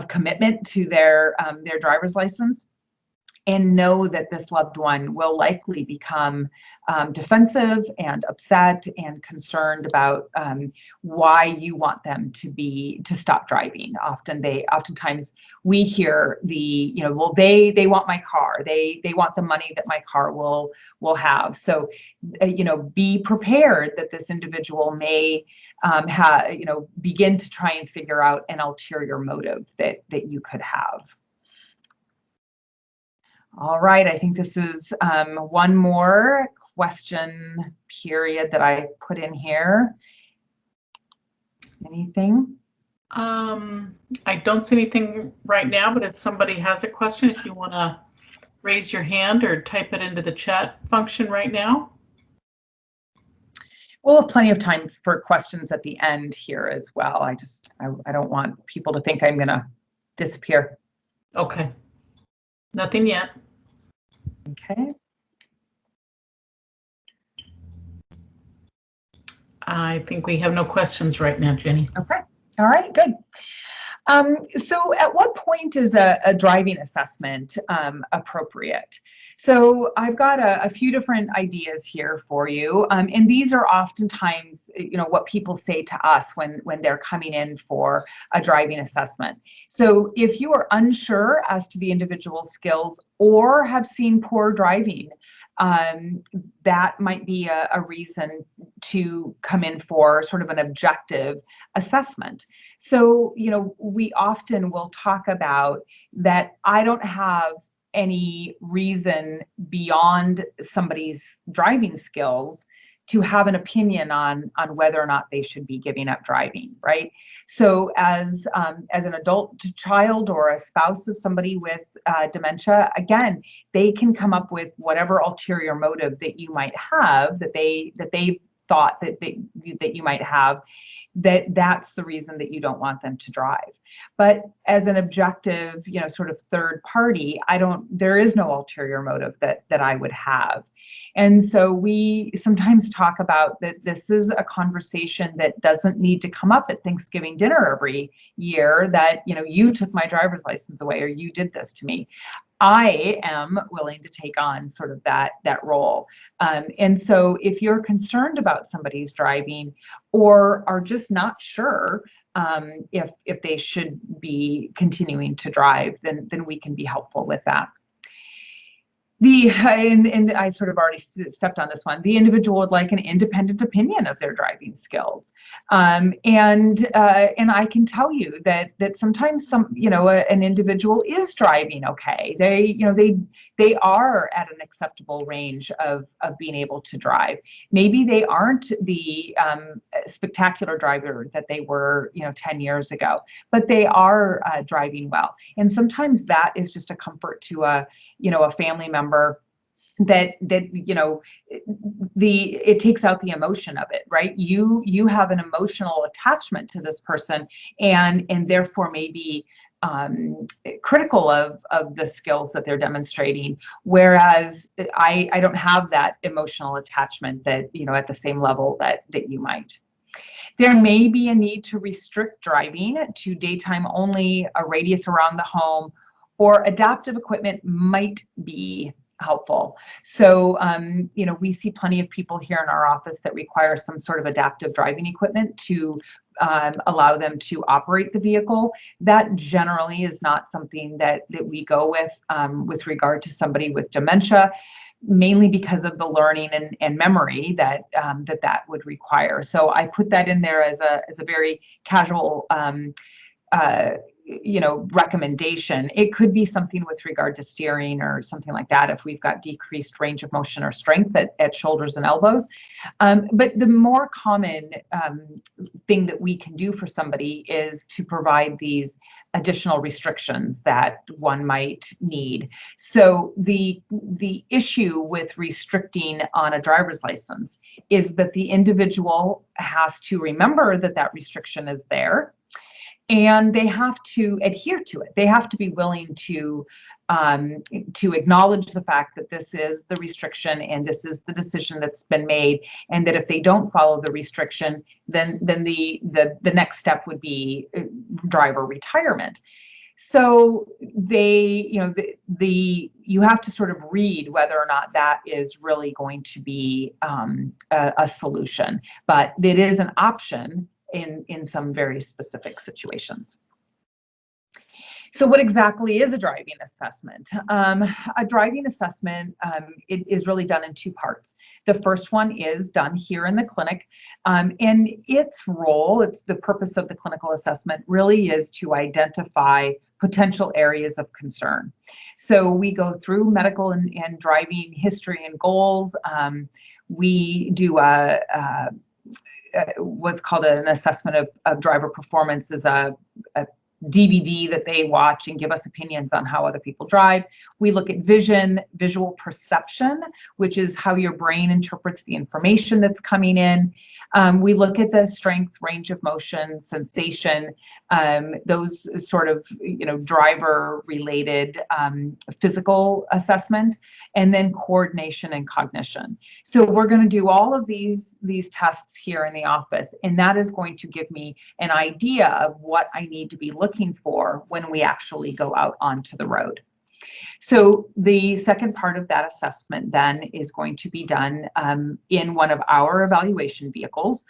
commitment to their driver's license, and know that this loved one will likely become defensive and upset and concerned about why you want them to stop driving. Oftentimes we hear well, they want my car. They want the money that my car will have. So, be prepared that this individual may begin to try and figure out an ulterior motive that you could have. All right, I think this is one more question period that I put in here. Anything? I don't see anything right now, but if somebody has a question, if you want to raise your hand or type it into the chat function right now. We'll have plenty of time for questions at the end here as well. I don't want people to think I'm going to disappear. Okay. Nothing yet. Okay. I think we have no questions right now, Jenny. Okay. All right, good. So at what point is a driving assessment appropriate? So I've got a few different ideas here for you. And these are oftentimes, what people say to us when they're coming in for a driving assessment. So if you are unsure as to the individual's skills or have seen poor driving, that might be a reason to come in for sort of an objective assessment. So, we often will talk about that I don't have any reason beyond somebody's driving skills to have an opinion on whether or not they should be giving up driving, right? So as an adult child or a spouse of somebody with dementia, again, they can come up with whatever ulterior motive that you might have, that they thought that you might have, that's the reason that you don't want them to drive. But as an objective, sort of third party, there is no ulterior motive that I would have. And so we sometimes talk about that this is a conversation that doesn't need to come up at Thanksgiving dinner every year, that, you took my driver's license away or you did this to me. I am willing to take on sort of that role. And so if you're concerned about somebody's driving or are just not sure, if they should be continuing to drive, then we can be helpful with that. And I sort of already stepped on this one. The individual would like an independent opinion of their driving skills, and I can tell you that sometimes an individual is driving okay. They are at an acceptable range of being able to drive. Maybe they aren't the spectacular driver that they were 10 years ago, but they are driving well. And sometimes that is just a comfort to a family member that it takes out the emotion of it, right? You have an emotional attachment to this person, and therefore maybe critical of the skills that they're demonstrating, whereas I don't have that emotional attachment that at the same level that you might. There may be a need to restrict driving to daytime only, a radius around the home, or adaptive equipment might be helpful. So, we see plenty of people here in our office that require some sort of adaptive driving equipment to allow them to operate the vehicle. That generally is not something that we go with regard to somebody with dementia, mainly because of the learning and memory that would require. So I put that in there as a very casual recommendation. It could be something with regard to steering or something like that if we've got decreased range of motion or strength at shoulders and elbows. But the more common thing that we can do for somebody is to provide these additional restrictions that one might need. So the issue with restricting on a driver's license is that the individual has to remember that restriction is there, and they have to adhere to it. They have to be willing to acknowledge the fact that this is the restriction and this is the decision that's been made, and that if they don't follow the restriction, then the next step would be driver retirement. So you have to sort of read whether or not that is really going to be a solution, but it is an option in some very specific situations. So what exactly is a driving assessment? A driving assessment it is really done in two parts. The first one is done here in the clinic, and its role, the purpose of the clinical assessment really is to identify potential areas of concern. So we go through medical and driving history and goals. We do what's called an assessment of driver performance, is a DVD that they watch and give us opinions on how other people drive. We look at visual perception, which is how your brain interprets the information that's coming in. We look at the strength, range of motion, sensation, those sort of driver-related physical assessment, and then coordination and cognition. So we're going to do all of these tests here in the office, and that is going to give me an idea of what I need to be looking for when we actually go out onto the road. So the second part of that assessment then is going to be done in one of our evaluation vehicles.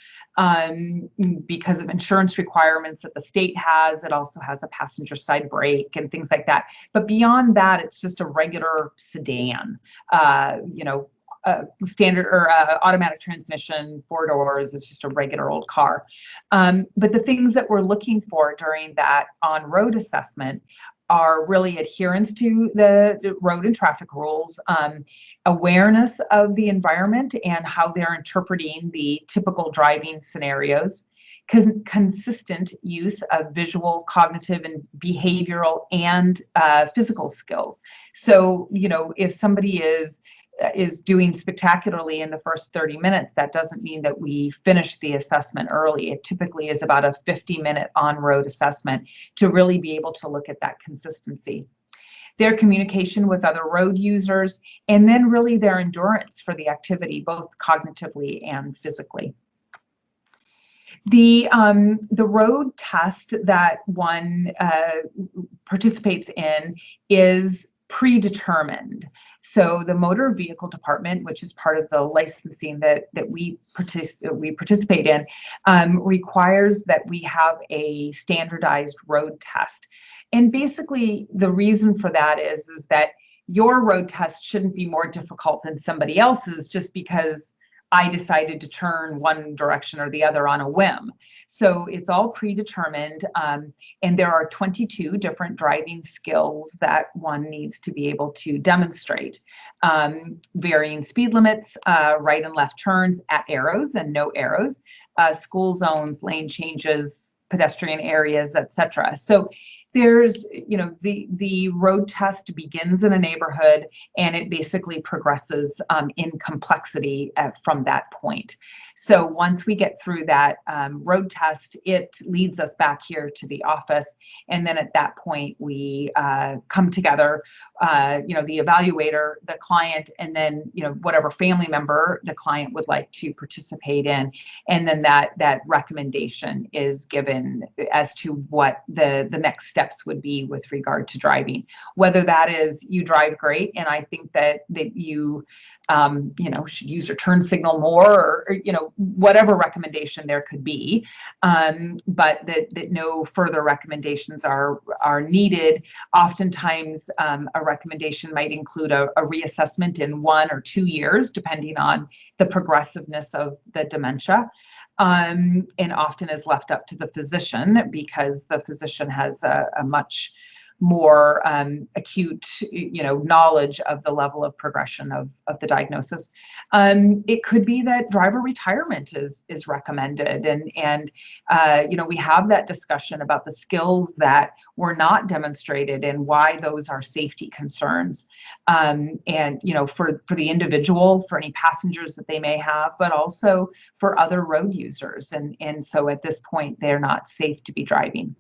Because of insurance requirements that the state has, it also has a passenger side brake and things like that. But beyond that, it's just a regular sedan, standard or automatic transmission, 4 doors. It's just a regular old car. But the things that we're looking for during that on-road assessment are really adherence to the road and traffic rules, awareness of the environment and how they're interpreting the typical driving scenarios, consistent use of visual, cognitive, and behavioral and physical skills. So, if somebody is doing spectacularly in the first 30 minutes, that doesn't mean that we finish the assessment early. It typically is about a 50-minute on-road assessment to really be able to look at that consistency. Their communication with other road users, and then really their endurance for the activity, both cognitively and physically. The road test that one participates in is predetermined. So the motor vehicle department, which is part of the licensing that we participate in, requires that we have a standardized road test. And basically the reason for that is that your road test shouldn't be more difficult than somebody else's just because I decided to turn one direction or the other on a whim. So it's all predetermined, and there are 22 different driving skills that one needs to be able to demonstrate. Varying speed limits, right and left turns at arrows and no arrows, school zones, lane changes, pedestrian areas, etc. So there's, the road test begins in a neighborhood and it basically progresses in complexity from that point. So once we get through that road test, it leads us back here to the office. And then at that point, we come together, the evaluator, the client, and then, whatever family member the client would like to participate in. And then that recommendation is given as to what the next steps would be with regard to driving, whether that is you drive great and I think that you should use your turn signal more, or whatever recommendation there could be, but that no further recommendations are needed. Oftentimes a recommendation might include a reassessment in 1 or 2 years depending on the progressiveness of the dementia. And often is left up to the physician because the physician has a much more acute, knowledge of the level of progression of the diagnosis. It could be that driver retirement is recommended, and we have that discussion about the skills that were not demonstrated and why those are safety concerns, and for the individual, for any passengers that they may have, but also for other road users, and so at this point they're not safe to be driving.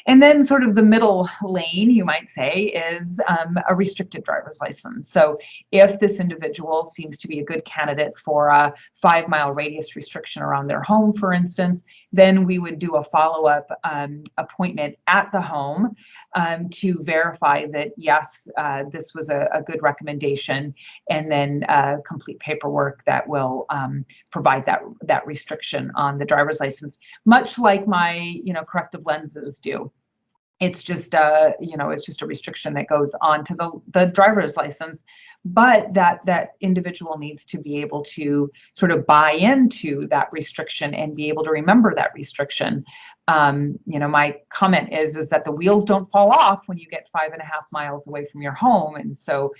And then sort of the middle lane, you might say, is a restricted driver's license. So if this individual seems to be a good candidate for a 5-mile radius restriction around their home, for instance, then we would do a follow-up appointment at the home to verify that, yes, this was a good recommendation, and then complete paperwork that will provide that restriction on the driver's license, much like my corrective lenses do. It's just a restriction that goes on to the driver's license, but that individual needs to be able to sort of buy into that restriction and be able to remember that restriction. My comment is that the wheels don't fall off when you get 5.5 miles away from your home, and so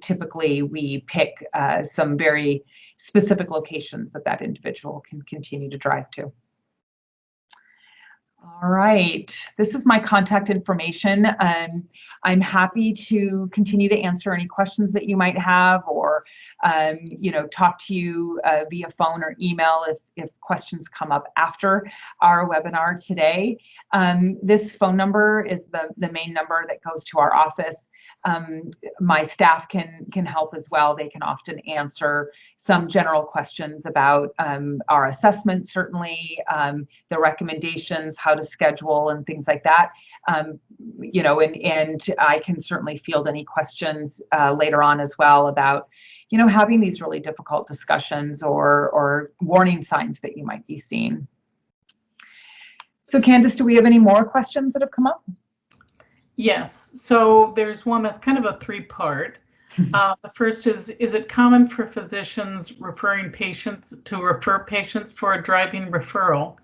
typically we pick some very specific locations that individual can continue to drive to. All right, this is my contact information. I'm happy to continue to answer any questions that you might have, or talk to you via phone or email if questions come up after our webinar today. This phone number is the main number that goes to our office. My staff can help as well. They can often answer some general questions about our assessment, certainly, the recommendations, how to schedule and things like that. And I can certainly field any questions later on as well about having these really difficult discussions or warning signs that you might be seeing. So Candace, do we have any more questions that have come up? Yes, so there's one that's kind of a 3-part. The first is it common for physicians refer patients for a driving referral?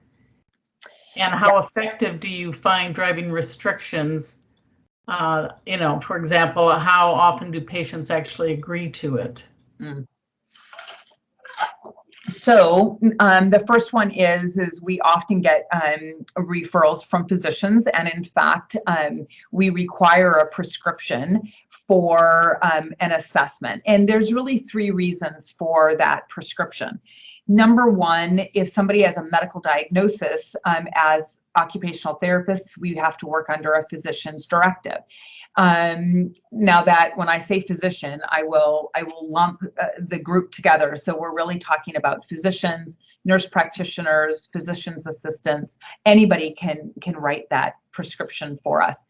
And how effective do you find driving restrictions? For example, how often do patients actually agree to it? So the first one is we often get referrals from physicians, and in fact, we require a prescription for an assessment. And there's really 3 reasons for that prescription. Number one, if somebody has a medical diagnosis, as occupational therapists, we have to work under a physician's directive. Now that when I say physician, I will lump the group together. So we're really talking about physicians, nurse practitioners, physician's assistants. Anybody can write that prescription for us.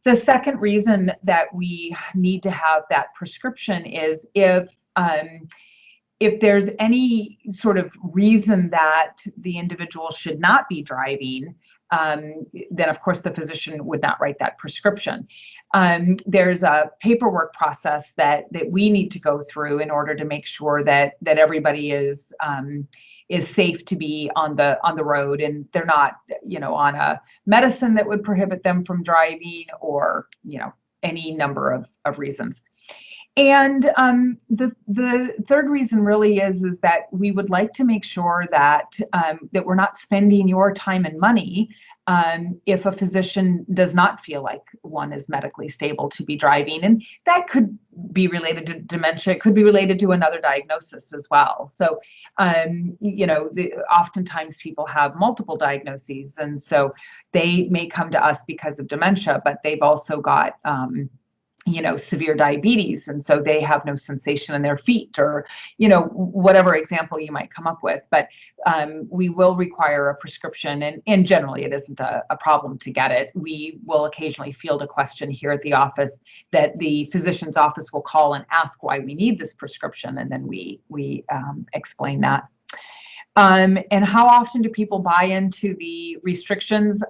The second reason that we need to have that prescription is if there's any sort of reason that the individual should not be driving, then of course the physician would not write that prescription. There's a paperwork process that we need to go through in order to make sure that everybody is safe to be on the road, and they're not, on a medicine that would prohibit them from driving, or any number of reasons. And the third reason really is that we would like to make sure that that we're not spending your time and money if a physician does not feel like one is medically stable to be driving. And that could be related to dementia. It could be related to another diagnosis as well. So, oftentimes people have multiple diagnoses, and so they may come to us because of dementia, but they've also got severe diabetes, and so they have no sensation in their feet, or whatever example you might come up with. But we will require a prescription, and generally it isn't a problem to get it. We will occasionally field a question here at the office that the physician's office will call and ask why we need this prescription, and then we explain that. And how often do people buy into the restrictions?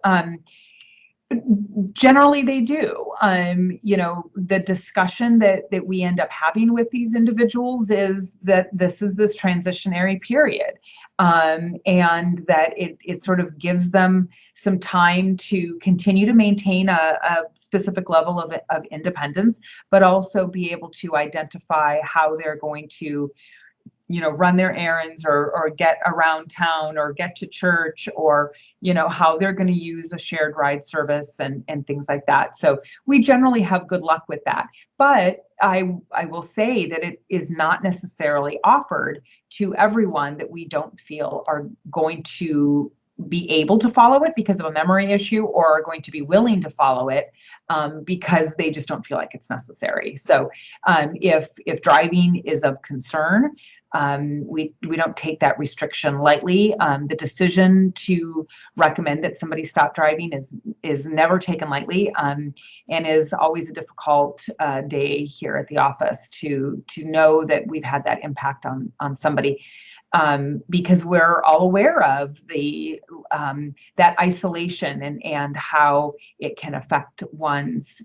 Generally they do. The discussion that we end up having with these individuals is that this is this transitionary period, and that it sort of gives them some time to continue to maintain a specific level of independence, but also be able to identify how they're going to run their errands, or get around town, or get to church, or how they're going to use a shared ride service, and things like that. So we generally have good luck with that. But I will say that it is not necessarily offered to everyone that we don't feel are going to be able to follow it because of a memory issue, or are going to be willing to follow it because they just don't feel like it's necessary. So if driving is of concern, we don't take that restriction lightly. The decision to recommend that somebody stop driving is never taken lightly, and is always a difficult day here at the office to know that we've had that impact on somebody. Because we're all aware of that isolation, and how it can affect one's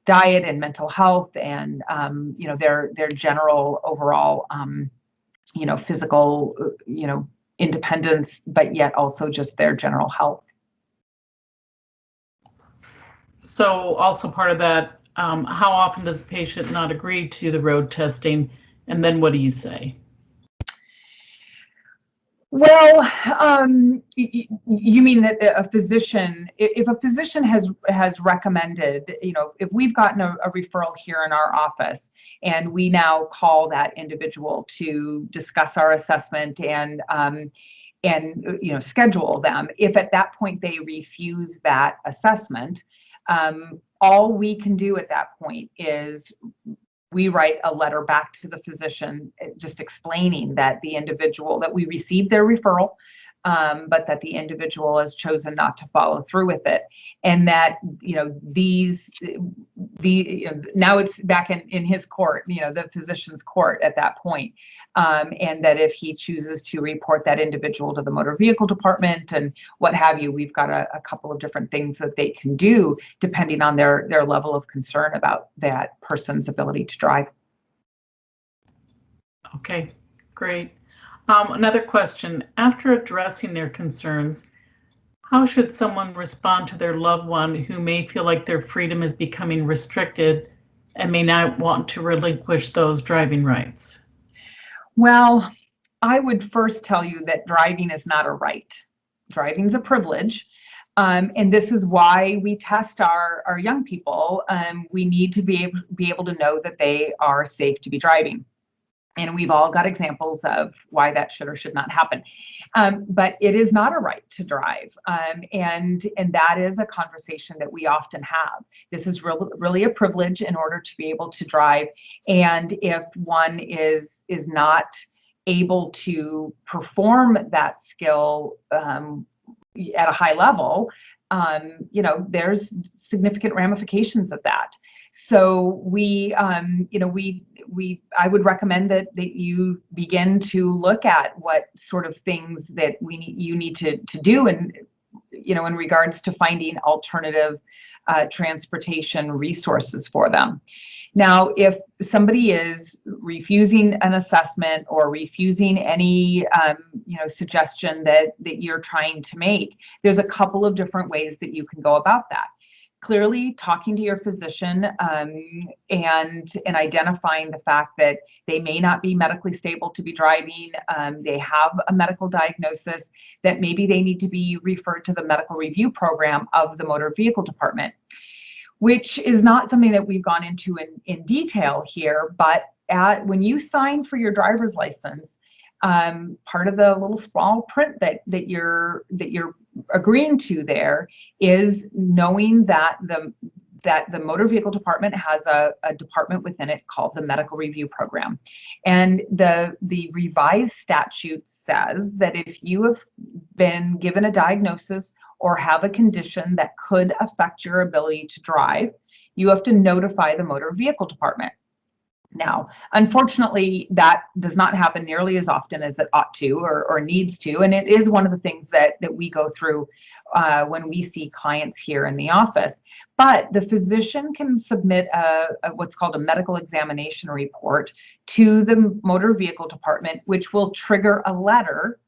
diet and mental health, and their general overall physical independence, but yet also just their general health. So also part of that, how often does the patient not agree to the road testing, and then what do you say? Well, you mean that a physician, if a physician has recommended, if we've gotten a referral here in our office, and we now call that individual to discuss our assessment and schedule them, if at that point they refuse that assessment, all we can do at that point is we write a letter back to the physician, just explaining that the individual, that we received their referral, but that the individual has chosen not to follow through with it, and that now it's back in his court, the physician's court at that point, and that if he chooses to report that individual to the motor vehicle department and what have you, we've got a couple of different things that they can do depending on their level of concern about that person's ability to drive. Okay, great. Another question: after addressing their concerns, how should someone respond to their loved one who may feel like their freedom is becoming restricted and may not want to relinquish those driving rights? Well, I would first tell you that driving is not a right. Driving is a privilege. And this is why we test our young people. We need to be able to know that they are safe to be driving. And we've all got examples of why that should or should not happen. But it is not a right to drive. And that is a conversation that we often have. This is really a privilege in order to be able to drive. And if one is not able to perform that skill, at a high level, you know, there's significant ramifications of that. So you know, I would recommend that you begin to look at what sort of things that you need to do, and you know, in regards to finding alternative transportation resources for them. Now, if somebody is refusing an assessment or refusing any, you know, suggestion that you're trying to make, there's a couple of different ways that you can go about that. Clearly talking to your physician and identifying the fact that they may not be medically stable to be driving, they have a medical diagnosis, that maybe they need to be referred to the medical review program of the motor vehicle department, which is not something that we've gone into in detail here, but when you sign for your driver's license, part of the little small print that you're agreeing to there is knowing that the motor vehicle department has a department within it called the medical review program. And the revised statute says that if you have been given a diagnosis or have a condition that could affect your ability to drive, you have to notify the motor vehicle department. Now, unfortunately, that does not happen nearly as often as it ought to or needs to, and it is one of the things that we go through when we see clients here in the office. But the physician can submit what's called a medical examination report to the motor vehicle department, which will trigger a letter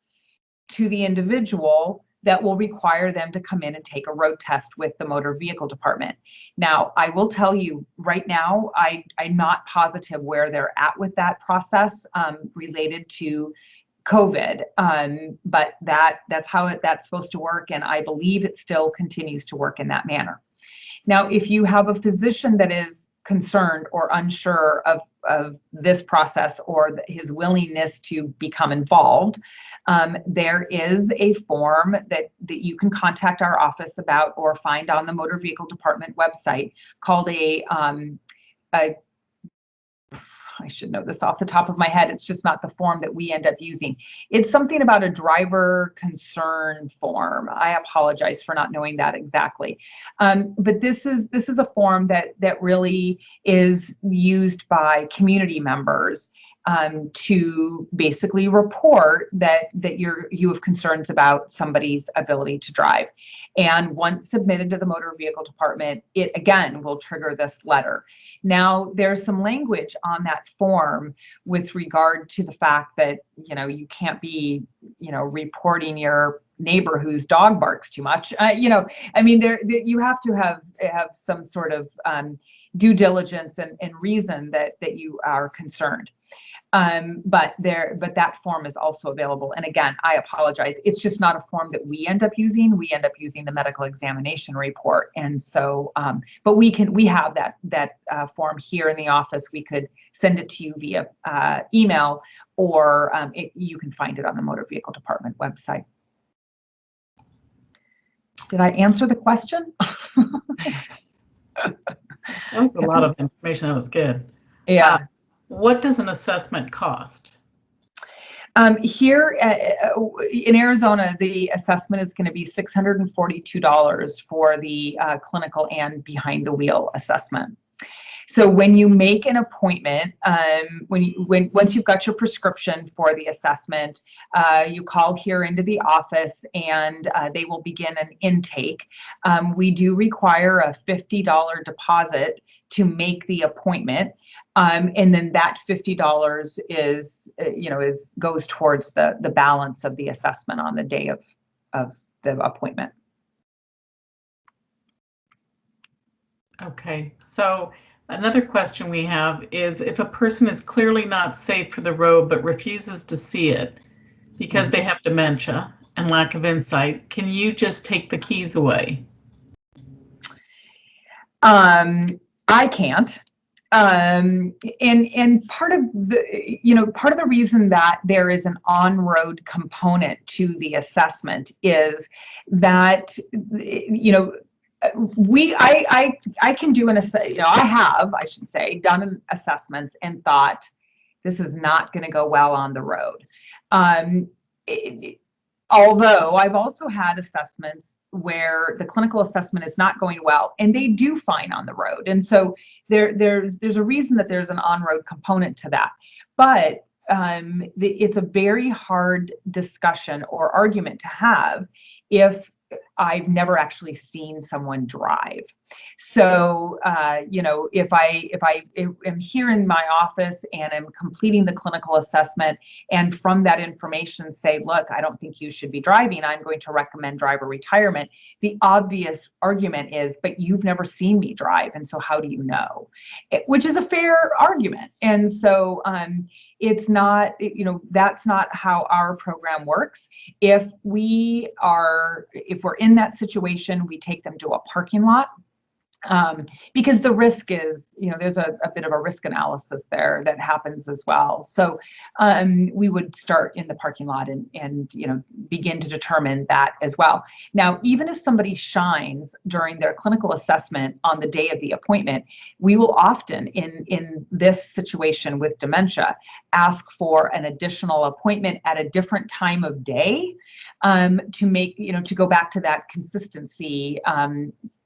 to the individual that will require them to come in and take a road test with the motor vehicle department. Now, I will tell you right now, I'm not positive where they're at with that process related to COVID, but that's how that's supposed to work, and I believe it still continues to work in that manner. Now, if you have a physician that is concerned or unsure of this process or his willingness to become involved, there is a form that you can contact our office about or find on the motor vehicle department website called I should know this off the top of my head. It's just not the form that we end up using. It's something about a driver concern form. I apologize for not knowing that exactly. But this is a form that really is used by community members to basically report that you have concerns about somebody's ability to drive. And once submitted to the motor vehicle department, it again will trigger this letter. Now, there's some language on that form with regard to the fact that, you know, you can't be, you know, reporting your neighbor whose dog barks too much. You know, I mean, you have to have some sort of due diligence and reason that you are concerned. But that form is also available. And again, I apologize. It's just not a form that we end up using. We end up using the medical examination report. And so, but we have that form here in the office. We could send it to you via email, or you can find it on the motor vehicle department website. Did I answer the question? That was a lot of information. That was good. Yeah. What does an assessment cost? Here in Arizona, the assessment is going to be $642 for the clinical and behind the wheel assessment. So when you make an appointment, once you've got your prescription for the assessment, you call here into the office and they will begin an intake. We do require a $50 deposit to make the appointment. And then that $50 goes towards the balance of the assessment on the day of the appointment. Okay, so another question we have is, if a person is clearly not safe for the road but refuses to see it because they have dementia and lack of insight, can you just take the keys away? I can't. And part of the reason that there is an on-road component to the assessment is that, you know, I can do I should say, done assessments and thought this is not going to go well on the road. Although I've also had assessments where the clinical assessment is not going well and they do fine on the road. And so there's a reason that there's an on-road component to that. But it's a very hard discussion or argument to have if I've never actually seen someone drive. So, if I am here in my office and I'm completing the clinical assessment, and from that information say, look, I don't think you should be driving, I'm going to recommend driver retirement. The obvious argument is, but you've never seen me drive, and so how do you know? Which is a fair argument. And so it's not, that's not how our program works. If we're in that situation, we take them to a parking lot. Because the risk is, there's a bit of a risk analysis there that happens as well. So we would start in the parking lot and begin to determine that as well. Now, even if somebody shines during their clinical assessment on the day of the appointment, we will often, in this situation with dementia, ask for an additional appointment at a different time of day to make, to go back to that consistency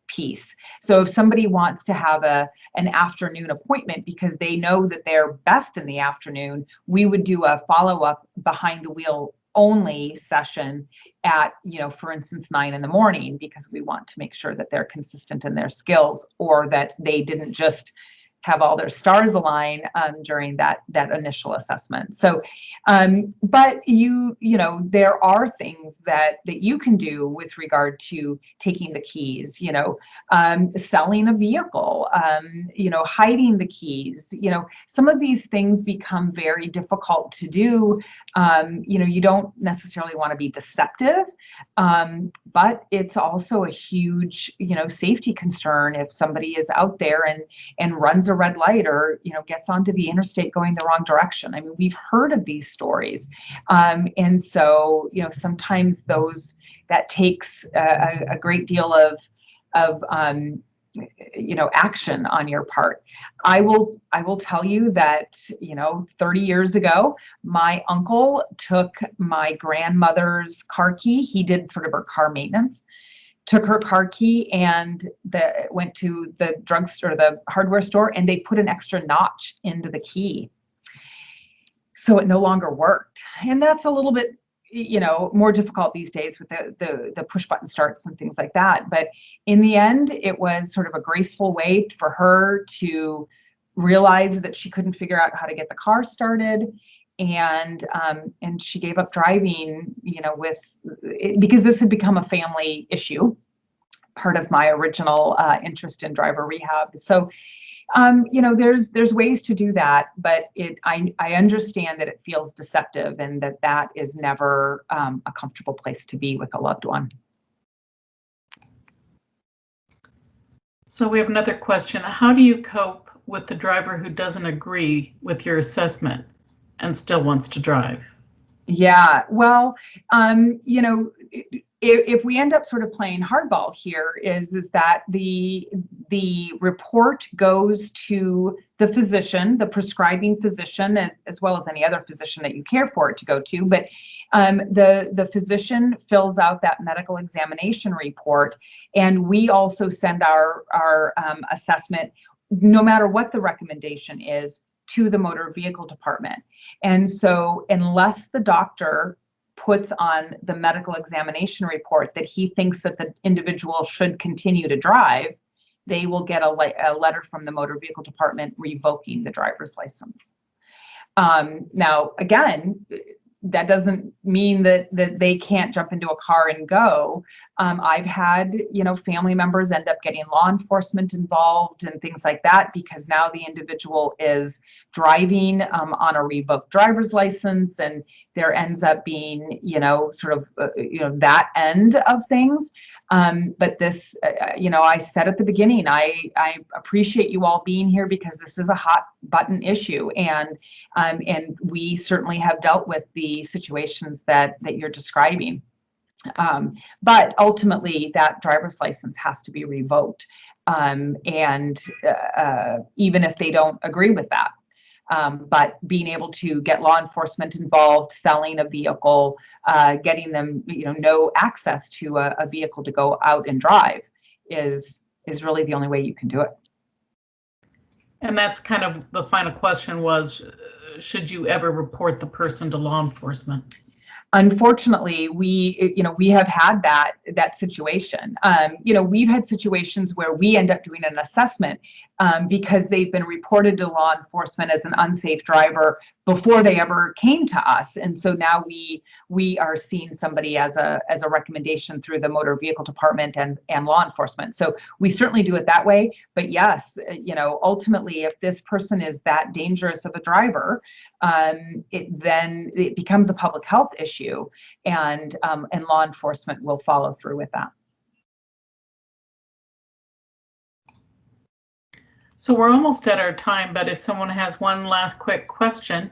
piece. So if somebody wants to have an afternoon appointment because they know that they're best in the afternoon, we would do a follow-up behind the wheel only session at, for instance, 9 a.m, because we want to make sure that they're consistent in their skills, or that they didn't just have all their stars align during that initial assessment. So, but there are things that you can do with regard to taking the keys, selling a vehicle, hiding the keys. Some of these things become very difficult to do. You don't necessarily want to be deceptive, but it's also a huge, safety concern if somebody is out there and runs a red light, or gets onto the interstate going the wrong direction. I mean, we've heard of these stories, and so sometimes that takes a great deal of action on your part. I will tell you that 30 years ago, my uncle took my grandmother's car key. He did sort of her car maintenance. Took her car key and went to the drugstore, the hardware store, and they put an extra notch into the key, so it no longer worked. And that's a little bit, more difficult these days with the push button starts and things like that. But in the end, it was sort of a graceful way for her to realize that she couldn't figure out how to get the car started. And she gave up driving, because this had become a family issue, part of my original interest in driver rehab. So, there's ways to do that, but I understand that it feels deceptive, and that is never a comfortable place to be with a loved one. So we have another question. How do you cope with the driver who doesn't agree with your assessment and still wants to drive? Yeah, well, if we end up sort of playing hardball here, is that the report goes to the physician, the prescribing physician, as well as any other physician that you care for it to go to. But the physician fills out that medical examination report, and we also send our assessment, no matter what the recommendation is, to the motor vehicle department. And so unless the doctor puts on the medical examination report that he thinks that the individual should continue to drive, they will get a letter from the motor vehicle department revoking the driver's license. Now, again, that doesn't mean that they can't jump into a car and go. I've had, family members end up getting law enforcement involved and things like that, because now the individual is driving on a revoked driver's license, and there ends up being, that end of things. But this, I said at the beginning, I appreciate you all being here, because this is a hot button issue, and we certainly have dealt with the situations that you're describing. But ultimately, that driver's license has to be revoked, and even if they don't agree with that. But being able to get law enforcement involved, selling a vehicle, getting them, no access to a vehicle to go out and drive is really the only way you can do it. And that's kind of the final question was, should you ever report the person to law enforcement? Unfortunately, we have had that situation. We've had situations where we end up doing an assessment because they've been reported to law enforcement as an unsafe driver before they ever came to us, and so now we are seeing somebody as a recommendation through the motor vehicle department and law enforcement. So we certainly do it that way. But yes, ultimately, if this person is that dangerous of a driver, then it becomes a public health issue, and law enforcement will follow through with that. So we're almost at our time, but if someone has one last quick question,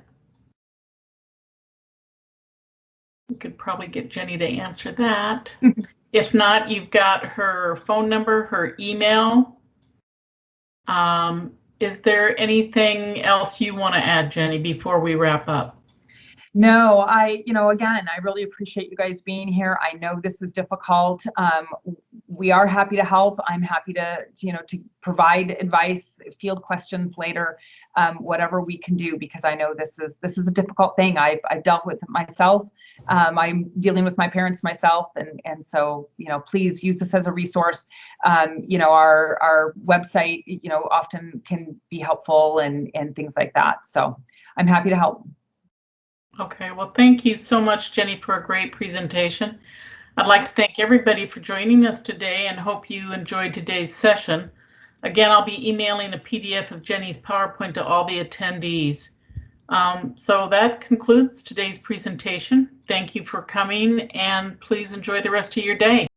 we could probably get Jenny to answer that. If not, you've got her phone number, her email. Is there anything else you want to add, Jenny, before we wrap up? No, again, I really appreciate you guys being here. I know this is difficult. We are happy to help. I'm happy to provide advice, field questions later, whatever we can do, because I know this is a difficult thing. I've dealt with it myself. I'm dealing with my parents myself, and so please use this as a resource. Our website often can be helpful and things like that. So I'm happy to help. Okay, well, thank you so much, Jenny, for a great presentation. I'd like to thank everybody for joining us today and hope you enjoyed today's session. Again, I'll be emailing a PDF of Jenny's PowerPoint to all the attendees. So that concludes today's presentation. Thank you for coming, and please enjoy the rest of your day.